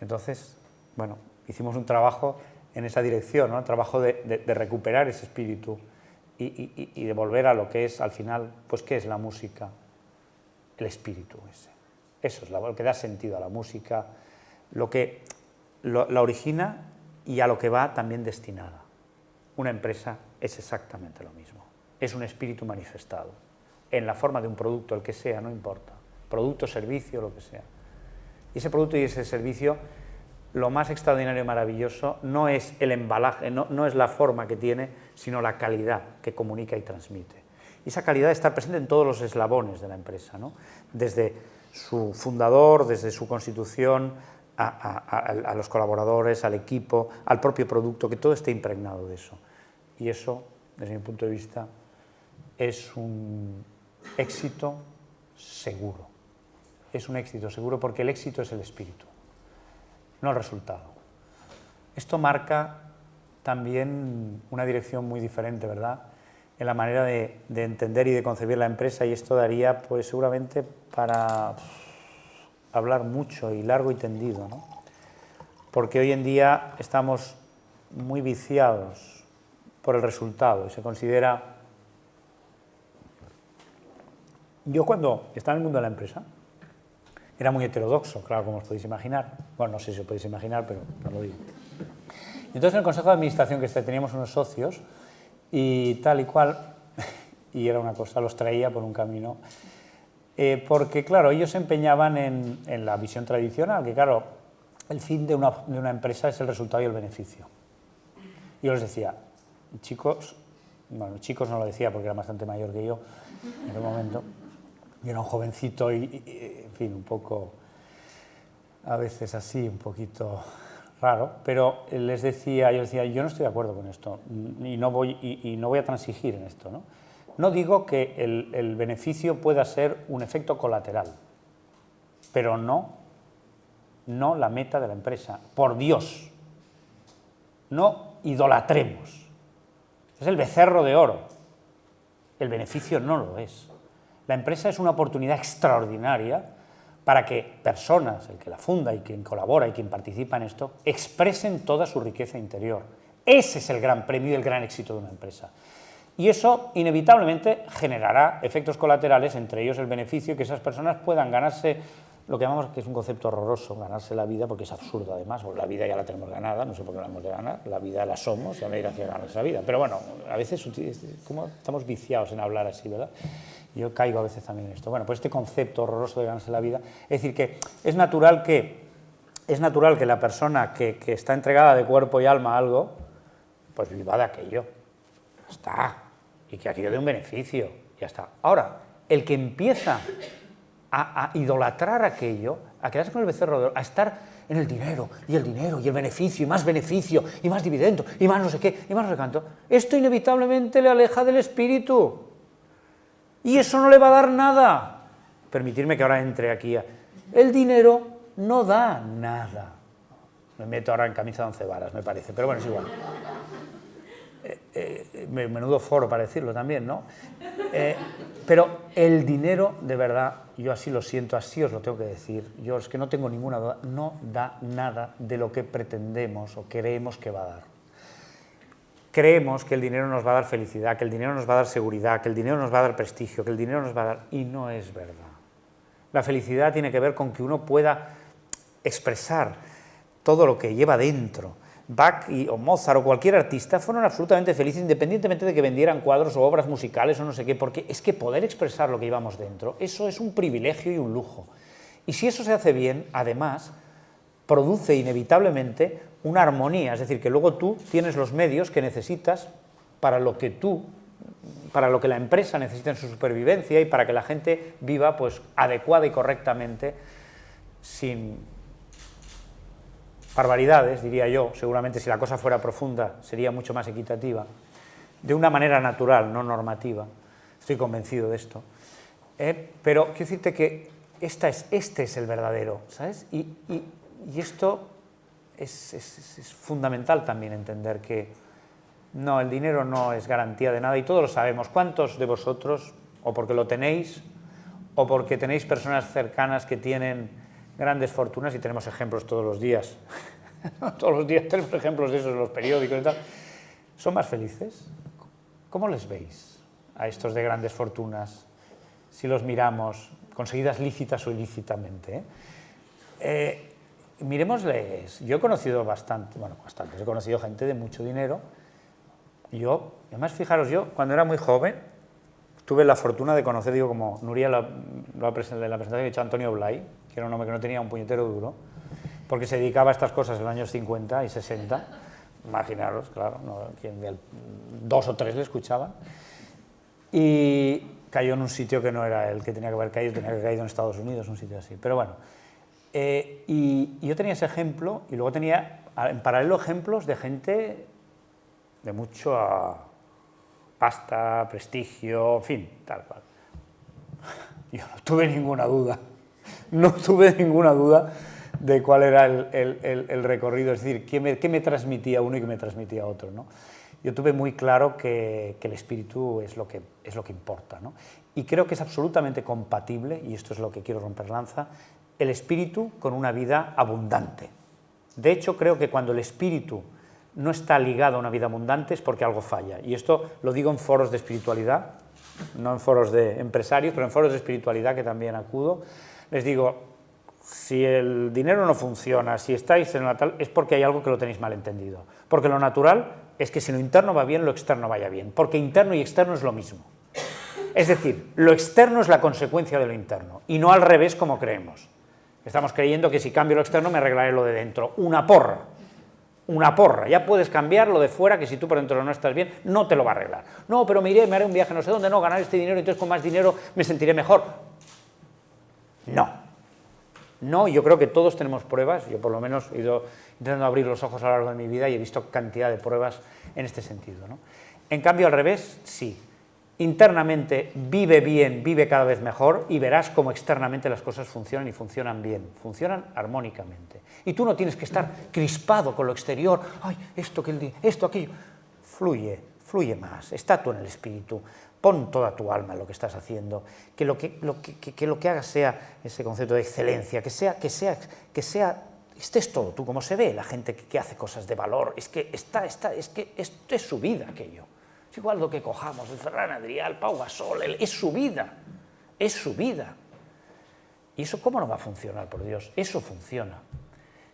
A: Entonces, bueno, hicimos un trabajo en esa dirección, ¿no? El trabajo de recuperar ese espíritu y de volver a lo que es, al final, pues ¿qué es la música? El espíritu ese. Eso es lo que da sentido a la música, lo que la origina y a lo que va también destinada. Una empresa es exactamente lo mismo. Es un espíritu manifestado, en la forma de un producto, el que sea, no importa. Producto, servicio, lo que sea. Y ese producto y ese servicio, lo más extraordinario y maravilloso no es el embalaje, no es la forma que tiene, sino la calidad que comunica y transmite. Y esa calidad está presente en todos los eslabones de la empresa, ¿no? Desde su fundador, desde su constitución, a los colaboradores, al equipo, al propio producto, que todo esté impregnado de eso. Y eso, desde mi punto de vista, es un éxito seguro. Es un éxito seguro porque el éxito es el espíritu, no el resultado. Esto marca también una dirección muy diferente, ¿verdad?, en la manera de entender y de concebir la empresa, y esto daría, pues seguramente, para hablar mucho y largo y tendido, ¿no? Porque hoy en día estamos muy viciados por el resultado y se considera... Yo cuando estaba en el mundo de la empresa era muy heterodoxo, claro, como os podéis imaginar. Bueno, no sé si os podéis imaginar, pero no lo digo. Entonces en el consejo de administración que teníamos unos socios y tal y cual, y era una cosa, los traía por un camino. Porque, claro, ellos se empeñaban en la visión tradicional, que, claro, el fin de una empresa es el resultado y el beneficio. Yo les decía, chicos, bueno, chicos no lo decía porque era bastante mayor que yo en ese momento, yo era un jovencito y, en fin, un poco, a veces así, un poquito raro, pero yo les decía, yo no estoy de acuerdo con esto y no voy a transigir en esto, ¿no? No digo que el beneficio pueda ser un efecto colateral, pero no la meta de la empresa. Por Dios, no idolatremos. Es el becerro de oro. El beneficio no lo es. La empresa es una oportunidad extraordinaria para que personas, el que la funda y quien colabora y quien participa en esto, expresen toda su riqueza interior. Ese es el gran premio y el gran éxito de una empresa. Y eso inevitablemente generará efectos colaterales, entre ellos el beneficio, que esas personas puedan ganarse lo que llamamos, que es un concepto horroroso, ganarse la vida, porque es absurdo además, porque la vida ya la tenemos ganada, no sé por qué la hemos de ganar, la vida la somos, ya me dirás que ganarse la vida. Pero bueno, a veces como estamos viciados en hablar así, ¿verdad? Yo caigo a veces también en esto. Bueno, pues este concepto horroroso de ganarse la vida, es decir, que es natural que la persona que está entregada de cuerpo y alma a algo, pues viva de aquello. Ya está. Y que aquello dé un beneficio. Ya está. Ahora, el que empieza a idolatrar aquello, a quedarse con el becerro de oro, a estar en el dinero y el beneficio y más dividendo y más no sé qué y más no sé cuánto, esto inevitablemente le aleja del espíritu. Y eso no le va a dar nada. Permitirme que ahora entre aquí. El dinero no da nada. Me meto ahora en camisa de 11 varas, me parece, pero bueno, es igual. Menudo foro para decirlo también, ¿no? Pero el dinero, de verdad, yo así lo siento, así os lo tengo que decir, yo es que no tengo ninguna duda, no da nada de lo que pretendemos o creemos que va a dar. Creemos que el dinero nos va a dar felicidad, que el dinero nos va a dar seguridad, que el dinero nos va a dar prestigio, que el dinero nos va a dar... Y no es verdad. La felicidad tiene que ver con que uno pueda expresar todo lo que lleva dentro. Bach o Mozart o cualquier artista fueron absolutamente felices independientemente de que vendieran cuadros o obras musicales o no sé qué, porque es que poder expresar lo que llevamos dentro, eso es un privilegio y un lujo. Y si eso se hace bien, además, produce inevitablemente una armonía, es decir, que luego tú tienes los medios que necesitas para lo que la empresa necesita en su supervivencia y para que la gente viva pues adecuada y correctamente, sin barbaridades, diría yo, seguramente si la cosa fuera profunda sería mucho más equitativa, de una manera natural, no normativa, estoy convencido de esto, pero quiero decirte que este es el verdadero, ¿sabes? Y esto es fundamental también entender que no, el dinero no es garantía de nada y todos lo sabemos. ¿Cuántos de vosotros, o porque lo tenéis, o porque tenéis personas cercanas que tienen grandes fortunas, y tenemos ejemplos todos los días, todos los días tenemos ejemplos de eso en los periódicos y tal, son más felices? ¿Cómo les veis a estos de grandes fortunas si los miramos, conseguidas lícitas o ilícitamente? Miremosles, yo he conocido bastantes, he conocido gente de mucho dinero, y yo, además fijaros, yo cuando era muy joven, tuve la fortuna de conocer, digo, como Nuria la presentación que ha hecho Antonio Blay, que era un hombre que no tenía un puñetero duro, porque se dedicaba a estas cosas en los años 50 y 60, imaginaros, claro, dos o tres le escuchaban, y cayó en un sitio que no era el que tenía que haber caído, tenía que haber caído en Estados Unidos, un sitio así, pero bueno. Y yo tenía ese ejemplo, y luego tenía en paralelo ejemplos de gente de mucho pasta, prestigio, en fin, tal cual. Yo no tuve ninguna duda de cuál era el recorrido, es decir, qué me transmitía uno y qué me transmitía otro, ¿no? Yo tuve muy claro que el espíritu es lo que importa, ¿no? Y creo que es absolutamente compatible, y esto es lo que quiero romper lanza, el espíritu con una vida abundante. De hecho, creo que cuando el espíritu no está ligado a una vida abundante es porque algo falla. Y esto lo digo en foros de espiritualidad, no en foros de empresarios, pero en foros de espiritualidad que también acudo. Les digo, si el dinero no funciona, si estáis en una tal, es porque hay algo que lo tenéis mal entendido. Porque lo natural es que si lo interno va bien, lo externo vaya bien. Porque interno y externo es lo mismo. Es decir, lo externo es la consecuencia de lo interno, y no al revés como creemos. Estamos creyendo que si cambio lo externo me arreglaré lo de dentro. Una porra. Una porra. Ya puedes cambiar lo de fuera, que si tú por dentro no estás bien, no te lo va a arreglar. No, pero me iré, me haré un viaje no sé dónde, no, ganar este dinero, entonces con más dinero me sentiré mejor. No. No, yo creo que todos tenemos pruebas, yo por lo menos he ido intentando abrir los ojos a lo largo de mi vida y he visto cantidad de pruebas en este sentido, ¿no? En cambio, al revés, sí. Internamente vive bien, vive cada vez mejor y verás cómo externamente las cosas funcionan y funcionan bien, funcionan armónicamente. Y tú no tienes que estar crispado con lo exterior, ay, esto, aquello. Fluye, fluye más, está tú en el espíritu, pon toda tu alma en lo que estás haciendo, que lo que hagas sea ese concepto de excelencia, que estés todo tú, como se ve la gente que hace cosas de valor, es que esto es su vida aquello. Es igual lo que cojamos, el Ferran Adrià, el Pau Gasol, es su vida, es su vida. ¿Y eso cómo no va a funcionar, por Dios? Eso funciona.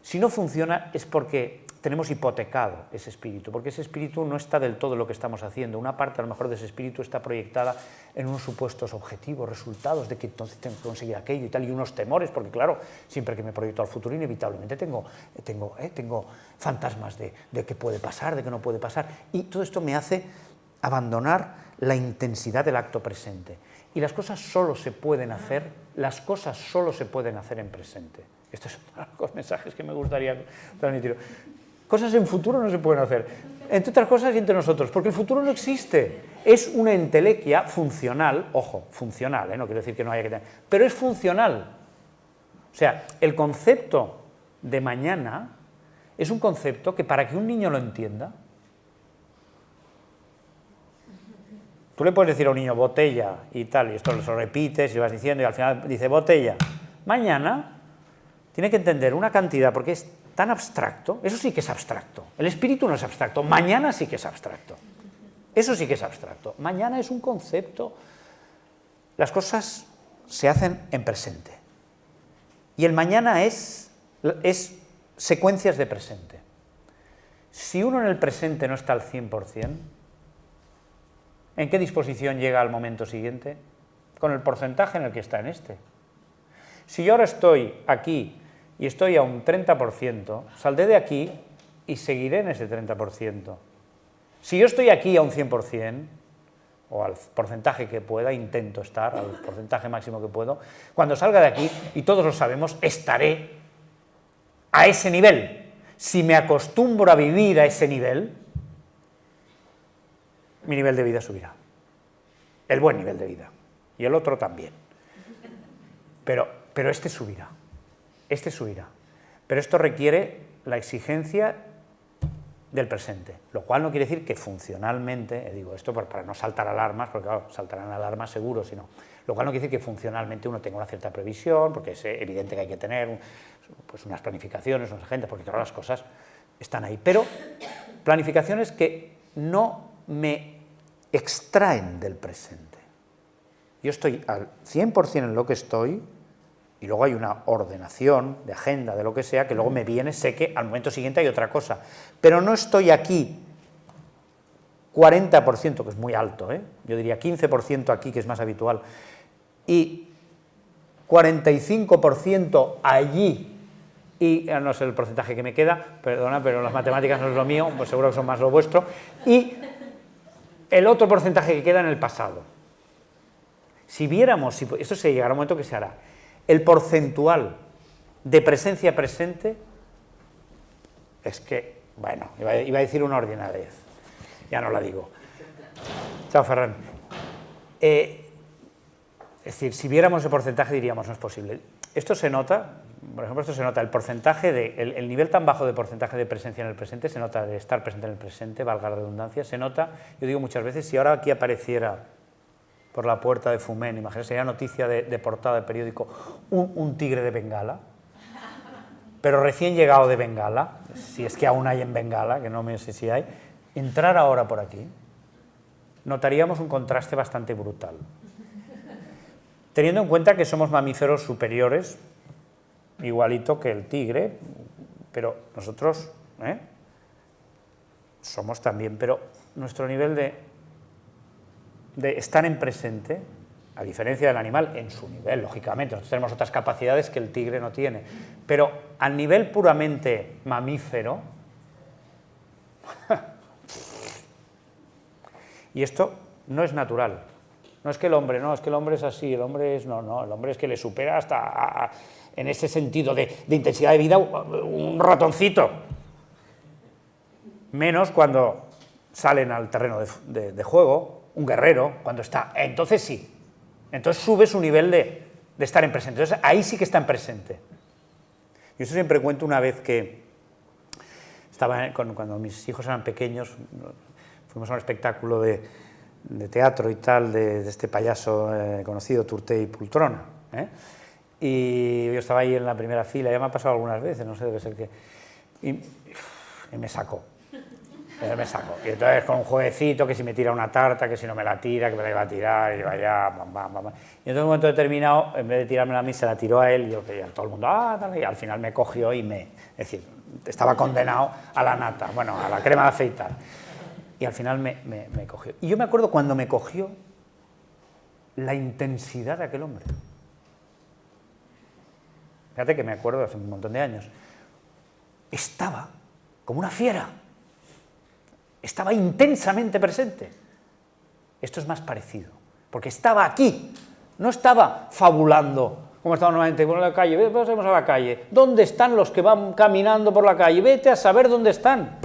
A: Si no funciona es porque tenemos hipotecado ese espíritu, porque ese espíritu no está del todo en lo que estamos haciendo. Una parte a lo mejor de ese espíritu está proyectada en unos supuestos objetivos, resultados de que entonces tengo que conseguir aquello y tal, y unos temores, porque claro, siempre que me proyecto al futuro inevitablemente tengo fantasmas de qué puede pasar, de qué no puede pasar, y todo esto me hace abandonar la intensidad del acto presente. Y las cosas solo se pueden hacer en presente. Estos son los mensajes que me gustaría transmitir. Cosas en futuro no se pueden hacer, entre otras cosas y entre nosotros, porque el futuro no existe. Es una entelequia funcional, ojo, funcional, no quiero decir que no haya que tener, pero es funcional. O sea, el concepto de mañana es un concepto que para que un niño lo entienda, tú le puedes decir a un niño botella y tal, y esto lo repites y lo vas diciendo y al final dice botella. Mañana tiene que entender una cantidad porque es tan abstracto, eso sí que es abstracto. El espíritu no es abstracto, mañana sí que es abstracto. Eso sí que es abstracto. Mañana es un concepto. Las cosas se hacen en presente. Y el mañana es secuencias de presente. Si uno en el presente no está al 100%, ¿en qué disposición llega al momento siguiente? Con el porcentaje en el que está en este. Si yo ahora estoy aquí y estoy a un 30%, saldré de aquí y seguiré en ese 30%. Si yo estoy aquí a un 100%, o al porcentaje que pueda, intento estar, al porcentaje máximo que puedo, cuando salga de aquí, y todos lo sabemos, estaré a ese nivel. Si me acostumbro a vivir a ese nivel, mi nivel de vida subirá. El buen nivel de vida. Y el otro también. Pero este subirá. Este subirá. Pero esto requiere la exigencia del presente, lo cual no quiere decir que funcionalmente, digo esto para no saltar alarmas, porque claro, saltarán alarmas seguro, sino, lo cual no quiere decir que funcionalmente uno tenga una cierta previsión, porque es evidente que hay que tener pues unas planificaciones, unas agendas, porque claro, las cosas están ahí, pero planificaciones que no me extraen del presente. Yo estoy al 100% en lo que estoy, y luego hay una ordenación de agenda, de lo que sea, que luego me viene, sé que al momento siguiente hay otra cosa. Pero no estoy aquí 40%, que es muy alto, yo diría 15% aquí, que es más habitual, y 45% allí, y no sé el porcentaje que me queda, perdona, pero las matemáticas no es lo mío, pues seguro que son más lo vuestro, y el otro porcentaje que queda en el pasado. Si viéramos, esto se llegará a un momento que se hará, el porcentual de presencia presente es que, bueno, iba a decir una ordinariez, ya no la digo. Chao, Ferran. Es decir, si viéramos el porcentaje diríamos, no es posible. Esto se nota, por ejemplo, esto se nota, el porcentaje el nivel tan bajo de porcentaje de presencia en el presente, se nota de estar presente en el presente, valga la redundancia, se nota, yo digo muchas veces, si ahora aquí apareciera por la puerta de Fumen, imagínate, sería noticia de portada de periódico, un tigre de Bengala, pero recién llegado de Bengala, si es que aún hay en Bengala, que no me sé si hay, entrar ahora por aquí, notaríamos un contraste bastante brutal. Teniendo en cuenta que somos mamíferos superiores, igualito que el tigre, pero nosotros somos también, pero nuestro nivel de estar en presente, a diferencia del animal, en su nivel, lógicamente. Nosotros tenemos otras capacidades que el tigre no tiene. Pero a nivel puramente mamífero, y esto no es natural. No es que el hombre, no, es que el hombre es así, el hombre es, no, el hombre es que le supera hasta, en ese sentido de intensidad de vida, un ratoncito. Menos cuando salen al terreno de juego, un guerrero, cuando está, entonces sí. Entonces sube su nivel de estar en presente. Entonces ahí sí que está en presente. Yo eso siempre cuento una vez que estaba, cuando mis hijos eran pequeños, fuimos a un espectáculo de teatro y tal, de este payaso conocido, Turté y Poltrona. Y yo estaba ahí en la primera fila, ya me ha pasado algunas veces, no sé, debe ser que... Y me sacó. Me saco. Y entonces con un jueguecito, que si me tira una tarta, que si no me la tira, que me la iba a tirar, y vaya, bam, bam, bam. Y entonces en un momento determinado, en vez de tirármela a mí, se la tiró a él, y yo veía todo el mundo, y al final me cogió y es decir, estaba condenado a la nata, bueno, a la crema de afeitar. Y al final me cogió. Y yo me acuerdo cuando me cogió, la intensidad de aquel hombre. Fíjate que me acuerdo hace un montón de años. Estaba como una fiera. Estaba intensamente presente. Esto es más parecido, porque estaba aquí, no estaba fabulando, como estaba normalmente por la calle, pasemos a la calle, ¿dónde están los que van caminando por la calle? Vete a saber dónde están.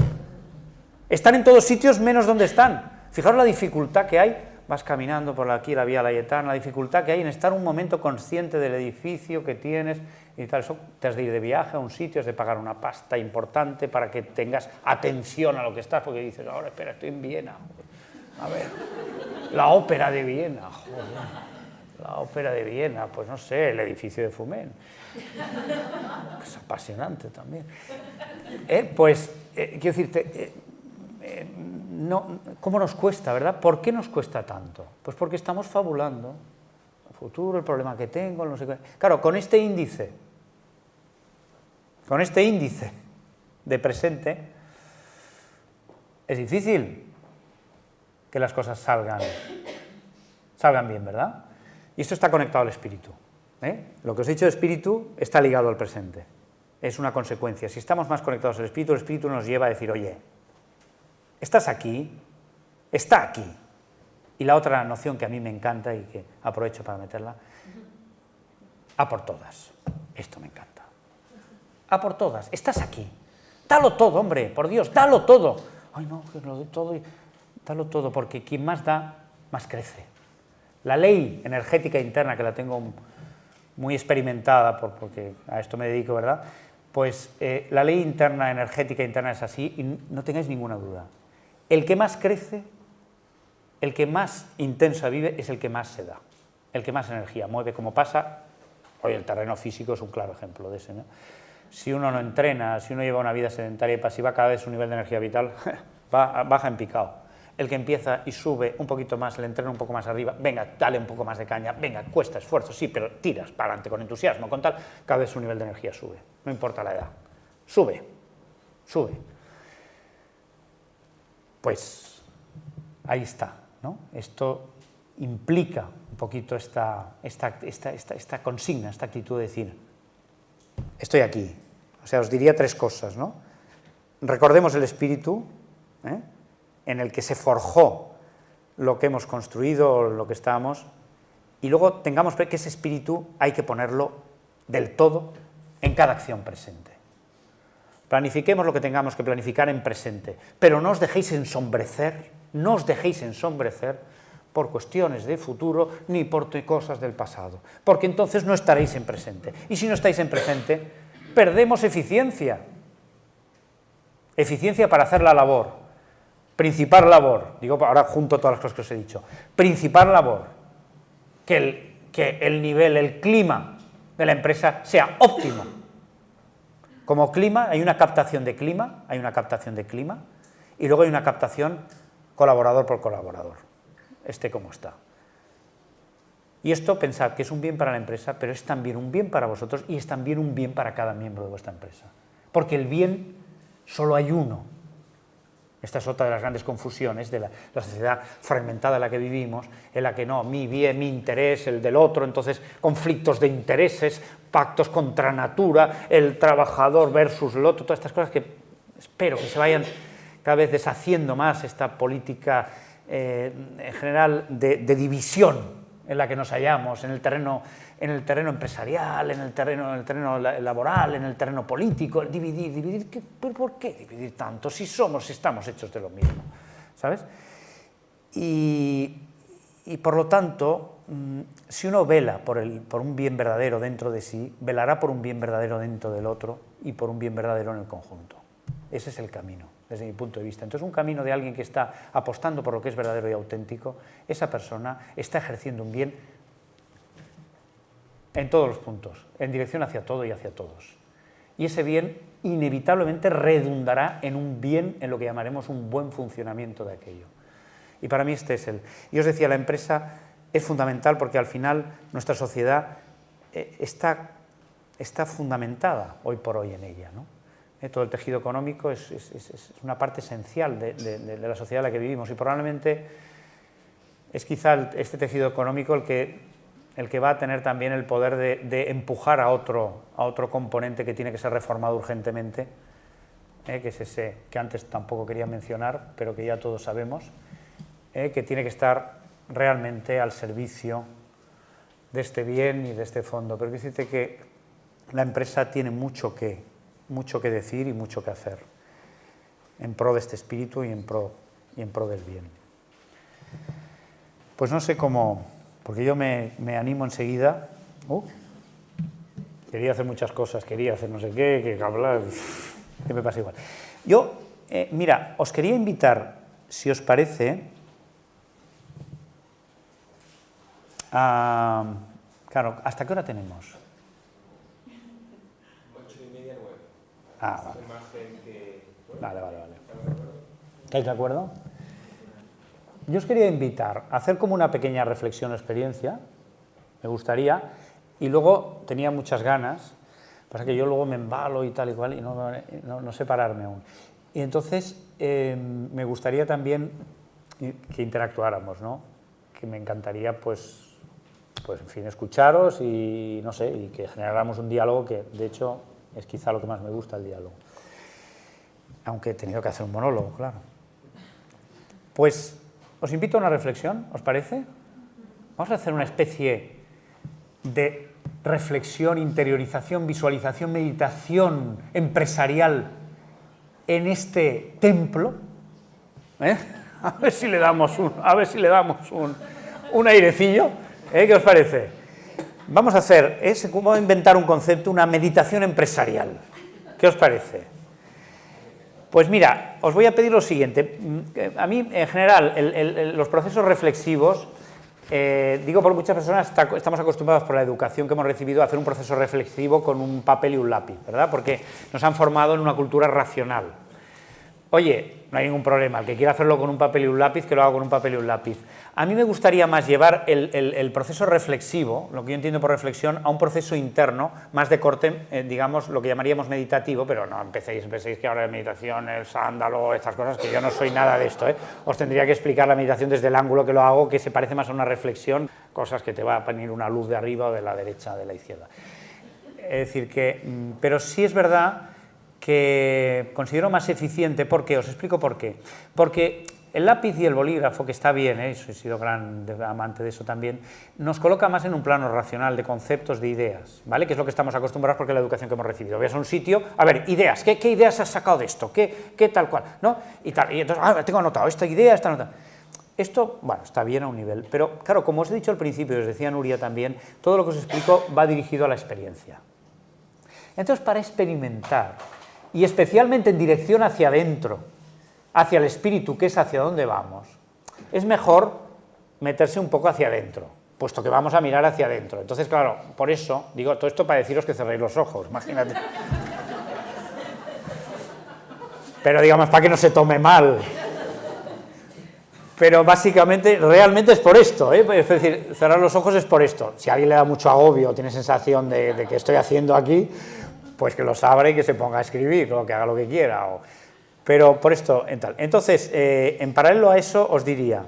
A: Están en todos sitios menos donde están. Fijaos la dificultad que hay, vas caminando por aquí, la Vía Layetana, la dificultad que hay en estar un momento consciente del edificio que tienes y tal. Eso, te has de ir de viaje a un sitio, has de pagar una pasta importante para que tengas atención a lo que estás, porque dices, ahora espera, estoy en Viena. A ver, la ópera de Viena, joder, la ópera de Viena, pues no sé, el edificio de Fumen. Es apasionante también. Quiero decirte, no, ¿cómo nos cuesta, verdad? ¿Por qué nos cuesta tanto? Pues porque estamos fabulando el futuro, el problema que tengo, no sé qué. Claro, con este índice de presente, es difícil que las cosas salgan bien, ¿verdad? Y esto está conectado al espíritu. Lo que os he dicho de espíritu está ligado al presente. Es una consecuencia. Si estamos más conectados al espíritu, el espíritu nos lleva a decir, oye, estás aquí, está aquí. Y la otra noción que a mí me encanta y que aprovecho para meterla, a por todas. Esto me encanta. A por todas, estás aquí. Dalo todo, hombre, por Dios, dalo todo. Ay, no, que lo doy todo. Dalo todo, porque quien más da, más crece. La ley energética interna, que la tengo muy experimentada, porque a esto me dedico, ¿verdad? Pues la ley interna, energética interna es así, y no tengáis ninguna duda. El que más crece, el que más intensa vive, es el que más se da, el que más energía mueve, como pasa, hoy el terreno físico es un claro ejemplo de ese, ¿no? Si uno no entrena, si uno lleva una vida sedentaria y pasiva, cada vez su nivel de energía vital baja en picado. El que empieza y sube un poquito más, le entrena un poco más arriba, venga, dale un poco más de caña, venga, cuesta esfuerzo, sí, pero tiras para adelante con entusiasmo, con tal, cada vez su nivel de energía sube, no importa la edad, sube. Pues ahí está, ¿no? Esto implica un poquito esta consigna, esta actitud de decir, estoy aquí. O sea, os diría tres cosas, ¿no? Recordemos el espíritu, en el que se forjó lo que hemos construido, lo que estamos, y luego tengamos que ese espíritu hay que ponerlo del todo en cada acción presente. Planifiquemos lo que tengamos que planificar en presente, pero no os dejéis ensombrecer, por cuestiones de futuro ni por cosas del pasado, porque entonces no estaréis en presente. Y si no estáis en presente, perdemos eficiencia. Eficiencia para hacer la labor. Principal labor, digo ahora junto todas las cosas que os he dicho, principal labor, que el nivel, el clima de la empresa sea óptimo. Como clima, hay una captación de clima, y luego hay una captación colaborador por colaborador, como está. Y esto, pensad que es un bien para la empresa, pero es también un bien para vosotros y es también un bien para cada miembro de vuestra empresa. Porque el bien solo hay uno. Esta es otra de las grandes confusiones de la sociedad fragmentada en la que vivimos, en la que no, mi bien, mi interés, el del otro, entonces conflictos de intereses, pactos contra natura, el trabajador versus el otro, todas estas cosas que espero que se vayan cada vez deshaciendo más, esta política en general de división en la que nos hallamos, en el terreno empresarial, en el terreno laboral, en el terreno político, el dividir, ¿pero por qué dividir tanto si estamos hechos de lo mismo? ¿Sabes? Y por lo tanto, si uno vela por un bien verdadero dentro de sí, velará por un bien verdadero dentro del otro y por un bien verdadero en el conjunto. Ese es el camino, desde mi punto de vista. Entonces, un camino de alguien que está apostando por lo que es verdadero y auténtico, esa persona está ejerciendo un bien en todos los puntos, en dirección hacia todo y hacia todos. Y ese bien inevitablemente redundará en un bien, en lo que llamaremos un buen funcionamiento de aquello. Y para mí este es y os decía, la empresa es fundamental porque al final nuestra sociedad está fundamentada hoy por hoy en ella, ¿no? Todo el tejido económico es una parte esencial de la sociedad en la que vivimos y probablemente es quizá este tejido económico el que va a tener también el poder de empujar a otro componente que tiene que ser reformado urgentemente, que es ese que antes tampoco quería mencionar, pero que ya todos sabemos, que tiene que estar realmente al servicio de este bien y de este fondo. Pero quiero decirte que la empresa tiene mucho que decir y mucho que hacer en pro de este espíritu y en pro del bien. Pues no sé cómo, porque yo me animo enseguida. Quería hacer muchas cosas, quería hacer no sé qué, que hablar, que me pasa igual. Yo, mira, os quería invitar, si os parece, claro, ¿hasta qué hora tenemos?
B: 8:30, 9.
A: Vale. Vale. ¿Estáis de acuerdo? Yo os quería invitar a hacer como una pequeña reflexión o experiencia, me gustaría, y luego tenía muchas ganas, pasa que yo luego me embalo y tal y cual, y no sé pararme aún. Y entonces me gustaría también que interactuáramos, ¿no? Que me encantaría, pues en fin, escucharos y no sé, y que generáramos un diálogo que, de hecho, es quizá lo que más me gusta, el diálogo. Aunque he tenido que hacer un monólogo, claro. Pues os invito a una reflexión, ¿os parece? Vamos a hacer una especie de reflexión, interiorización, visualización, meditación empresarial en este templo. A ver si le damos un airecillo. ¿Qué os parece? Vamos a hacer, vamos a inventar un concepto, una meditación empresarial. ¿Qué os parece? Pues mira, os voy a pedir lo siguiente. A mí, en general, los procesos reflexivos, digo por muchas personas, estamos acostumbrados por la educación que hemos recibido a hacer un proceso reflexivo con un papel y un lápiz, ¿verdad? Porque nos han formado en una cultura racional. Oye, no hay ningún problema, el que quiera hacerlo con un papel y un lápiz, que lo haga con un papel y un lápiz. A mí me gustaría más llevar el proceso reflexivo, lo que yo entiendo por reflexión, a un proceso interno, más de corte, digamos, lo que llamaríamos meditativo, pero no penséis que ahora la meditación, el sándalo, estas cosas, que yo no soy nada de esto, Os tendría que explicar la meditación desde el ángulo que lo hago, que se parece más a una reflexión, cosas que te va a venir una luz de arriba o de la derecha, de la izquierda. Es decir, pero sí es verdad que considero más eficiente. ¿Por qué? Os explico por qué. Porque el lápiz y el bolígrafo, que está bien, he sido gran amante de eso también, nos coloca más en un plano racional de conceptos, de ideas, ¿vale? Que es lo que estamos acostumbrados porque es la educación que hemos recibido. Ves a un sitio, a ver, ideas, ¿qué ideas has sacado de esto? ¿Qué tal cual? ¿No? Y entonces, tengo anotado esta idea, esta anotada. Esto, bueno, está bien a un nivel, pero claro, como os he dicho al principio, y os decía Nuria también, todo lo que os explico va dirigido a la experiencia. Entonces, para experimentar, y especialmente en dirección hacia adentro, hacia el espíritu, que es hacia dónde vamos, es mejor meterse un poco hacia adentro, puesto que vamos a mirar hacia adentro. Entonces, claro, por eso, digo, todo esto para deciros que cerréis los ojos, imagínate. Pero digamos, para que no se tome mal. Pero básicamente, realmente es por esto, Es decir, cerrar los ojos es por esto. Si a alguien le da mucho agobio, tiene sensación de que estoy haciendo aquí, pues que los abra y que se ponga a escribir, o que haga lo que quiera, Pero por esto, en tal. Entonces, en paralelo a eso, os diría,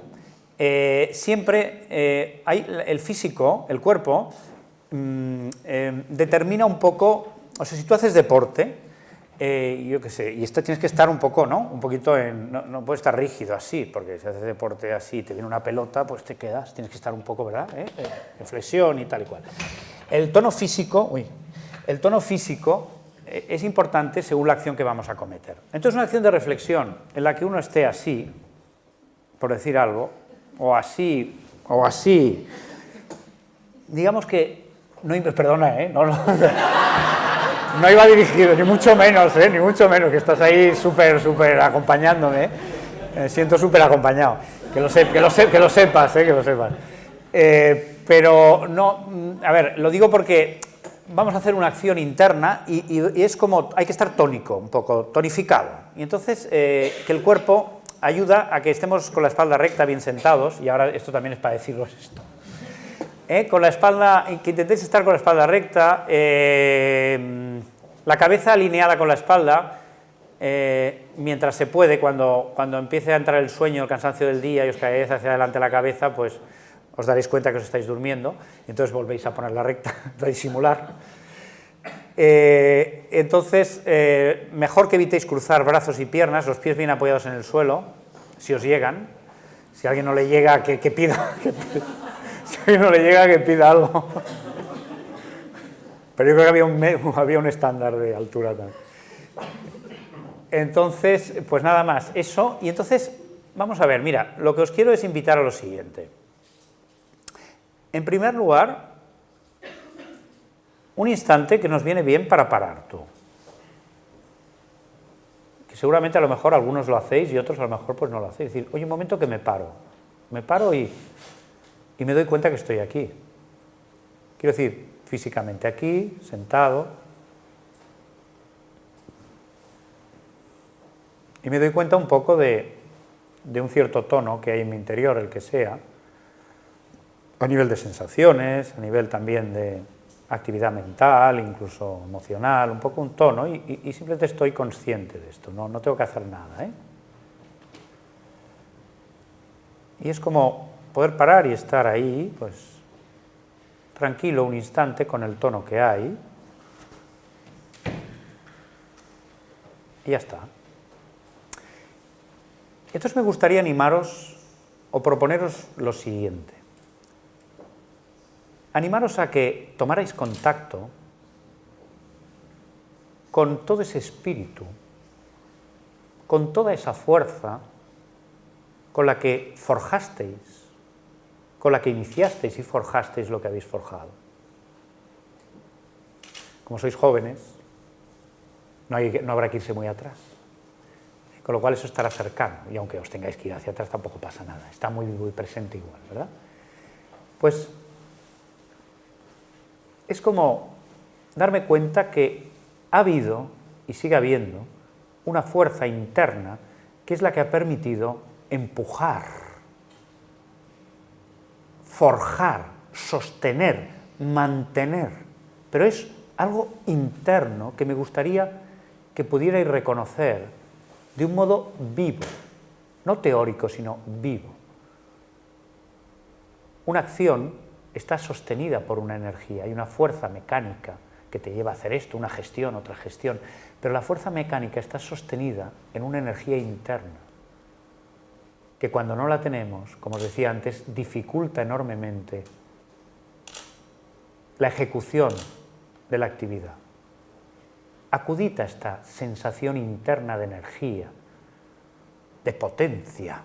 A: siempre hay el físico, el cuerpo, determina un poco, o sea, si tú haces deporte, yo qué sé, y esto tienes que estar un poco, ¿no? Un poquito no puedes estar rígido así, porque si haces deporte así, te viene una pelota, pues te quedas, tienes que estar un poco, ¿verdad? En flexión y tal y cual. El tono físico, es importante según la acción que vamos a cometer. Entonces, una acción de reflexión en la que uno esté así, por decir algo, o así, digamos que, perdona, no iba dirigido, ni mucho menos, que estás ahí súper acompañándome, me siento súper acompañado, que lo sepas. Pero no, a ver, lo digo porque vamos a hacer una acción interna y es como, hay que estar tónico, un poco tonificado, y entonces que el cuerpo ayuda a que estemos con la espalda recta, bien sentados, y ahora esto también es para deciros esto. Con la espalda, que intentéis estar con la espalda recta, la cabeza alineada con la espalda, mientras se puede, cuando empiece a entrar el sueño, el cansancio del día y os caeréis hacia adelante la cabeza, pues os daréis cuenta que os estáis durmiendo, entonces volvéis a ponerla recta para disimular. Entonces, mejor que evitéis cruzar brazos y piernas, los pies bien apoyados en el suelo, si os llegan. Si a alguien no le llega, que pida. Si a alguien no le llega, que pida algo. Pero yo creo que había un estándar de altura también. Entonces, pues nada más, eso. Y entonces, vamos a ver, mira, lo que os quiero es invitar a lo siguiente. En primer lugar, un instante que nos viene bien para parar tú. Que seguramente a lo mejor algunos lo hacéis y otros a lo mejor pues no lo hacéis. Es decir, oye, un momento que me paro y me doy cuenta que estoy aquí. Quiero decir, físicamente aquí, sentado, y me doy cuenta un poco de un cierto tono que hay en mi interior, el que sea, a nivel de sensaciones, a nivel también de actividad mental, incluso emocional, un poco un tono, y simplemente estoy consciente de esto, no tengo que hacer nada. Y es como poder parar y estar ahí, pues, tranquilo un instante con el tono que hay, y ya está. Entonces me gustaría animaros o proponeros lo siguiente. Animaros a que tomarais contacto con todo ese espíritu, con toda esa fuerza con la que forjasteis, con la que iniciasteis y forjasteis lo que habéis forjado. Como sois jóvenes, no habrá que irse muy atrás, con lo cual eso estará cercano, y aunque os tengáis que ir hacia atrás tampoco pasa nada, está muy vivo y presente igual, ¿verdad? Pues es como darme cuenta que ha habido y sigue habiendo una fuerza interna que es la que ha permitido empujar, forjar, sostener, mantener, pero es algo interno que me gustaría que pudierais reconocer de un modo vivo, no teórico, sino vivo. Una acción está sostenida por una energía, hay una fuerza mecánica que te lleva a hacer esto, una gestión, otra gestión, pero la fuerza mecánica está sostenida en una energía interna, que cuando no la tenemos, como os decía antes, dificulta enormemente la ejecución de la actividad. Acudid a esta sensación interna de energía, de potencia,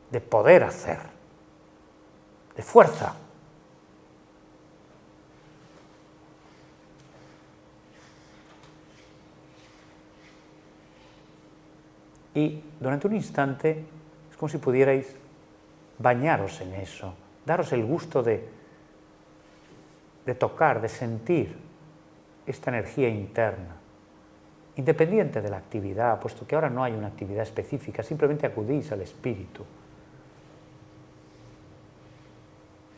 A: de poder hacer, de fuerza. Y durante un instante es como si pudierais bañaros en eso, daros el gusto de tocar, de sentir esta energía interna, independiente de la actividad, puesto que ahora no hay una actividad específica, simplemente acudís al espíritu,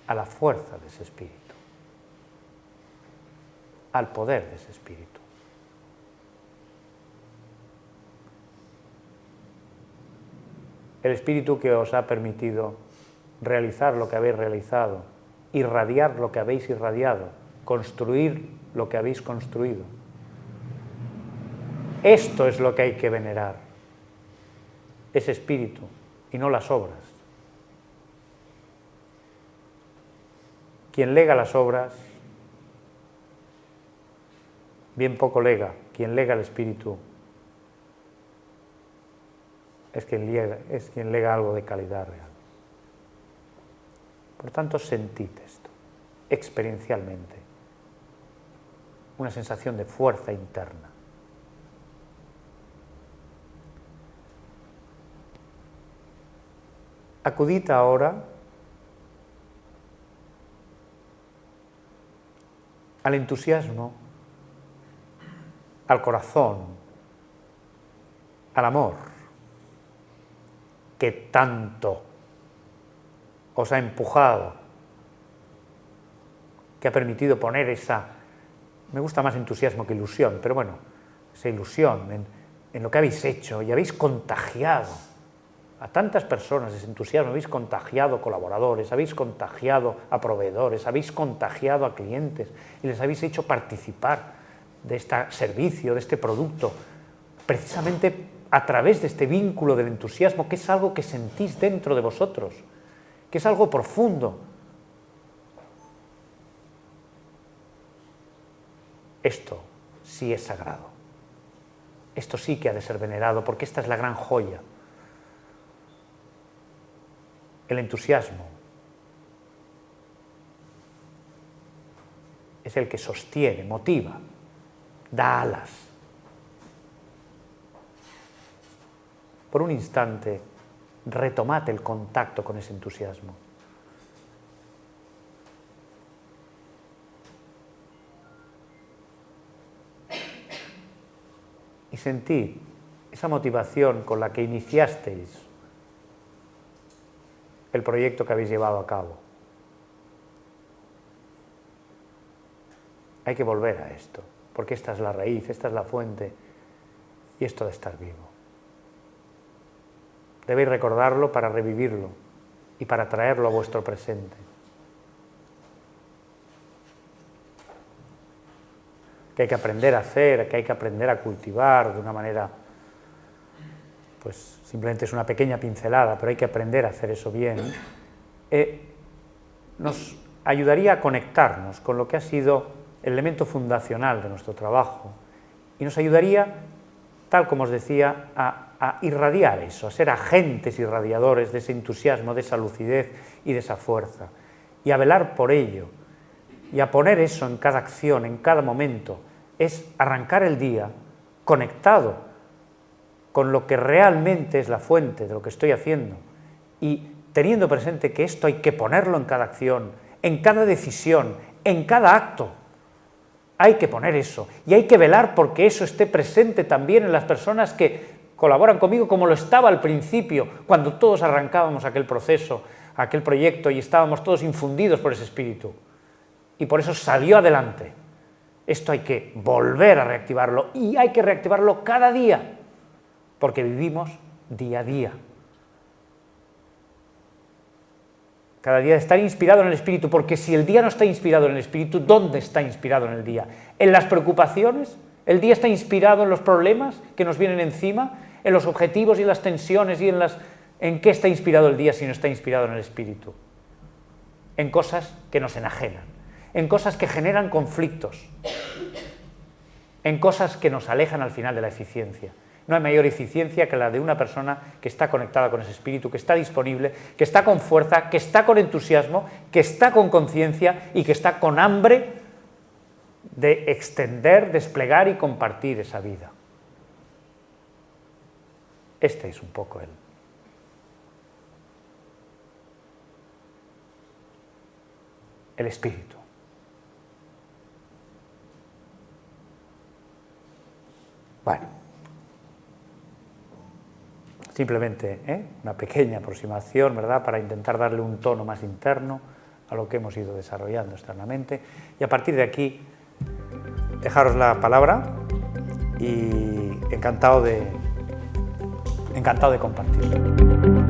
A: a la fuerza de ese espíritu, al poder de ese espíritu. el espíritu que os ha permitido realizar lo que habéis realizado, irradiar lo que habéis irradiado, construir lo que habéis construido. Esto es lo que hay que venerar, ese espíritu, y no las obras. Quien lega las obras, bien poco lega. Quien lega el espíritu es quien lega algo de calidad real. Por tanto, sentid esto, experiencialmente, una sensación de fuerza interna. Acudid ahora al entusiasmo, al corazón, al amor, que tanto os ha empujado, que ha permitido poner esa, me gusta más entusiasmo que ilusión, pero bueno, esa ilusión en lo que habéis hecho y habéis contagiado a tantas personas ese entusiasmo, habéis contagiado a colaboradores, habéis contagiado a proveedores, habéis contagiado a clientes y les habéis hecho participar de este servicio, de este producto, precisamente a través de este vínculo del entusiasmo, que es algo que sentís dentro de vosotros, que es algo profundo. Esto sí es sagrado. Esto sí que ha de ser venerado, porque esta es la gran joya. El entusiasmo es el que sostiene, motiva, da alas. Por un instante, retomad el contacto con ese entusiasmo. Y sentid esa motivación con la que iniciasteis el proyecto que habéis llevado a cabo. Hay que volver a esto, porque esta es la raíz, esta es la fuente, y esto de estar vivo. Debéis recordarlo para revivirlo y para traerlo a vuestro presente. Que hay que aprender a hacer, que hay que aprender a cultivar de una manera, pues simplemente es una pequeña pincelada, pero hay que aprender a hacer eso bien. Nos ayudaría a conectarnos con lo que ha sido el elemento fundacional de nuestro trabajo y nos ayudaría, tal como os decía, a irradiar eso, a ser agentes irradiadores de ese entusiasmo, de esa lucidez y de esa fuerza, y a velar por ello, y a poner eso en cada acción, en cada momento. Es arrancar el día conectado con lo que realmente es la fuente de lo que estoy haciendo, y teniendo presente que esto hay que ponerlo en cada acción, en cada decisión, en cada acto. Hay que poner eso, y hay que velar porque eso esté presente también en las personas que colaboran conmigo, como lo estaba al principio, cuando todos arrancábamos aquel proceso, aquel proyecto, y estábamos todos infundidos por ese espíritu. Y por eso salió adelante. Esto hay que volver a reactivarlo, y hay que reactivarlo cada día, porque vivimos día a día. Cada día estar inspirado en el espíritu, porque si el día no está inspirado en el espíritu, ¿dónde está inspirado en el día? ¿En las preocupaciones? ¿El día está inspirado en los problemas que nos vienen encima? ¿En los objetivos y las tensiones? ¿En qué está inspirado el día si no está inspirado en el espíritu? En cosas que nos enajenan, en cosas que generan conflictos, en cosas que nos alejan al final de la eficiencia. No hay mayor eficiencia que la de una persona que está conectada con ese espíritu, que está disponible, que está con fuerza, que está con entusiasmo, que está con conciencia y que está con hambre de extender, desplegar y compartir esa vida. Este es un poco el espíritu. Bueno. Simplemente una pequeña aproximación, ¿verdad?, para intentar darle un tono más interno a lo que hemos ido desarrollando externamente. Y a partir de aquí, dejaros la palabra y encantado de compartirlo.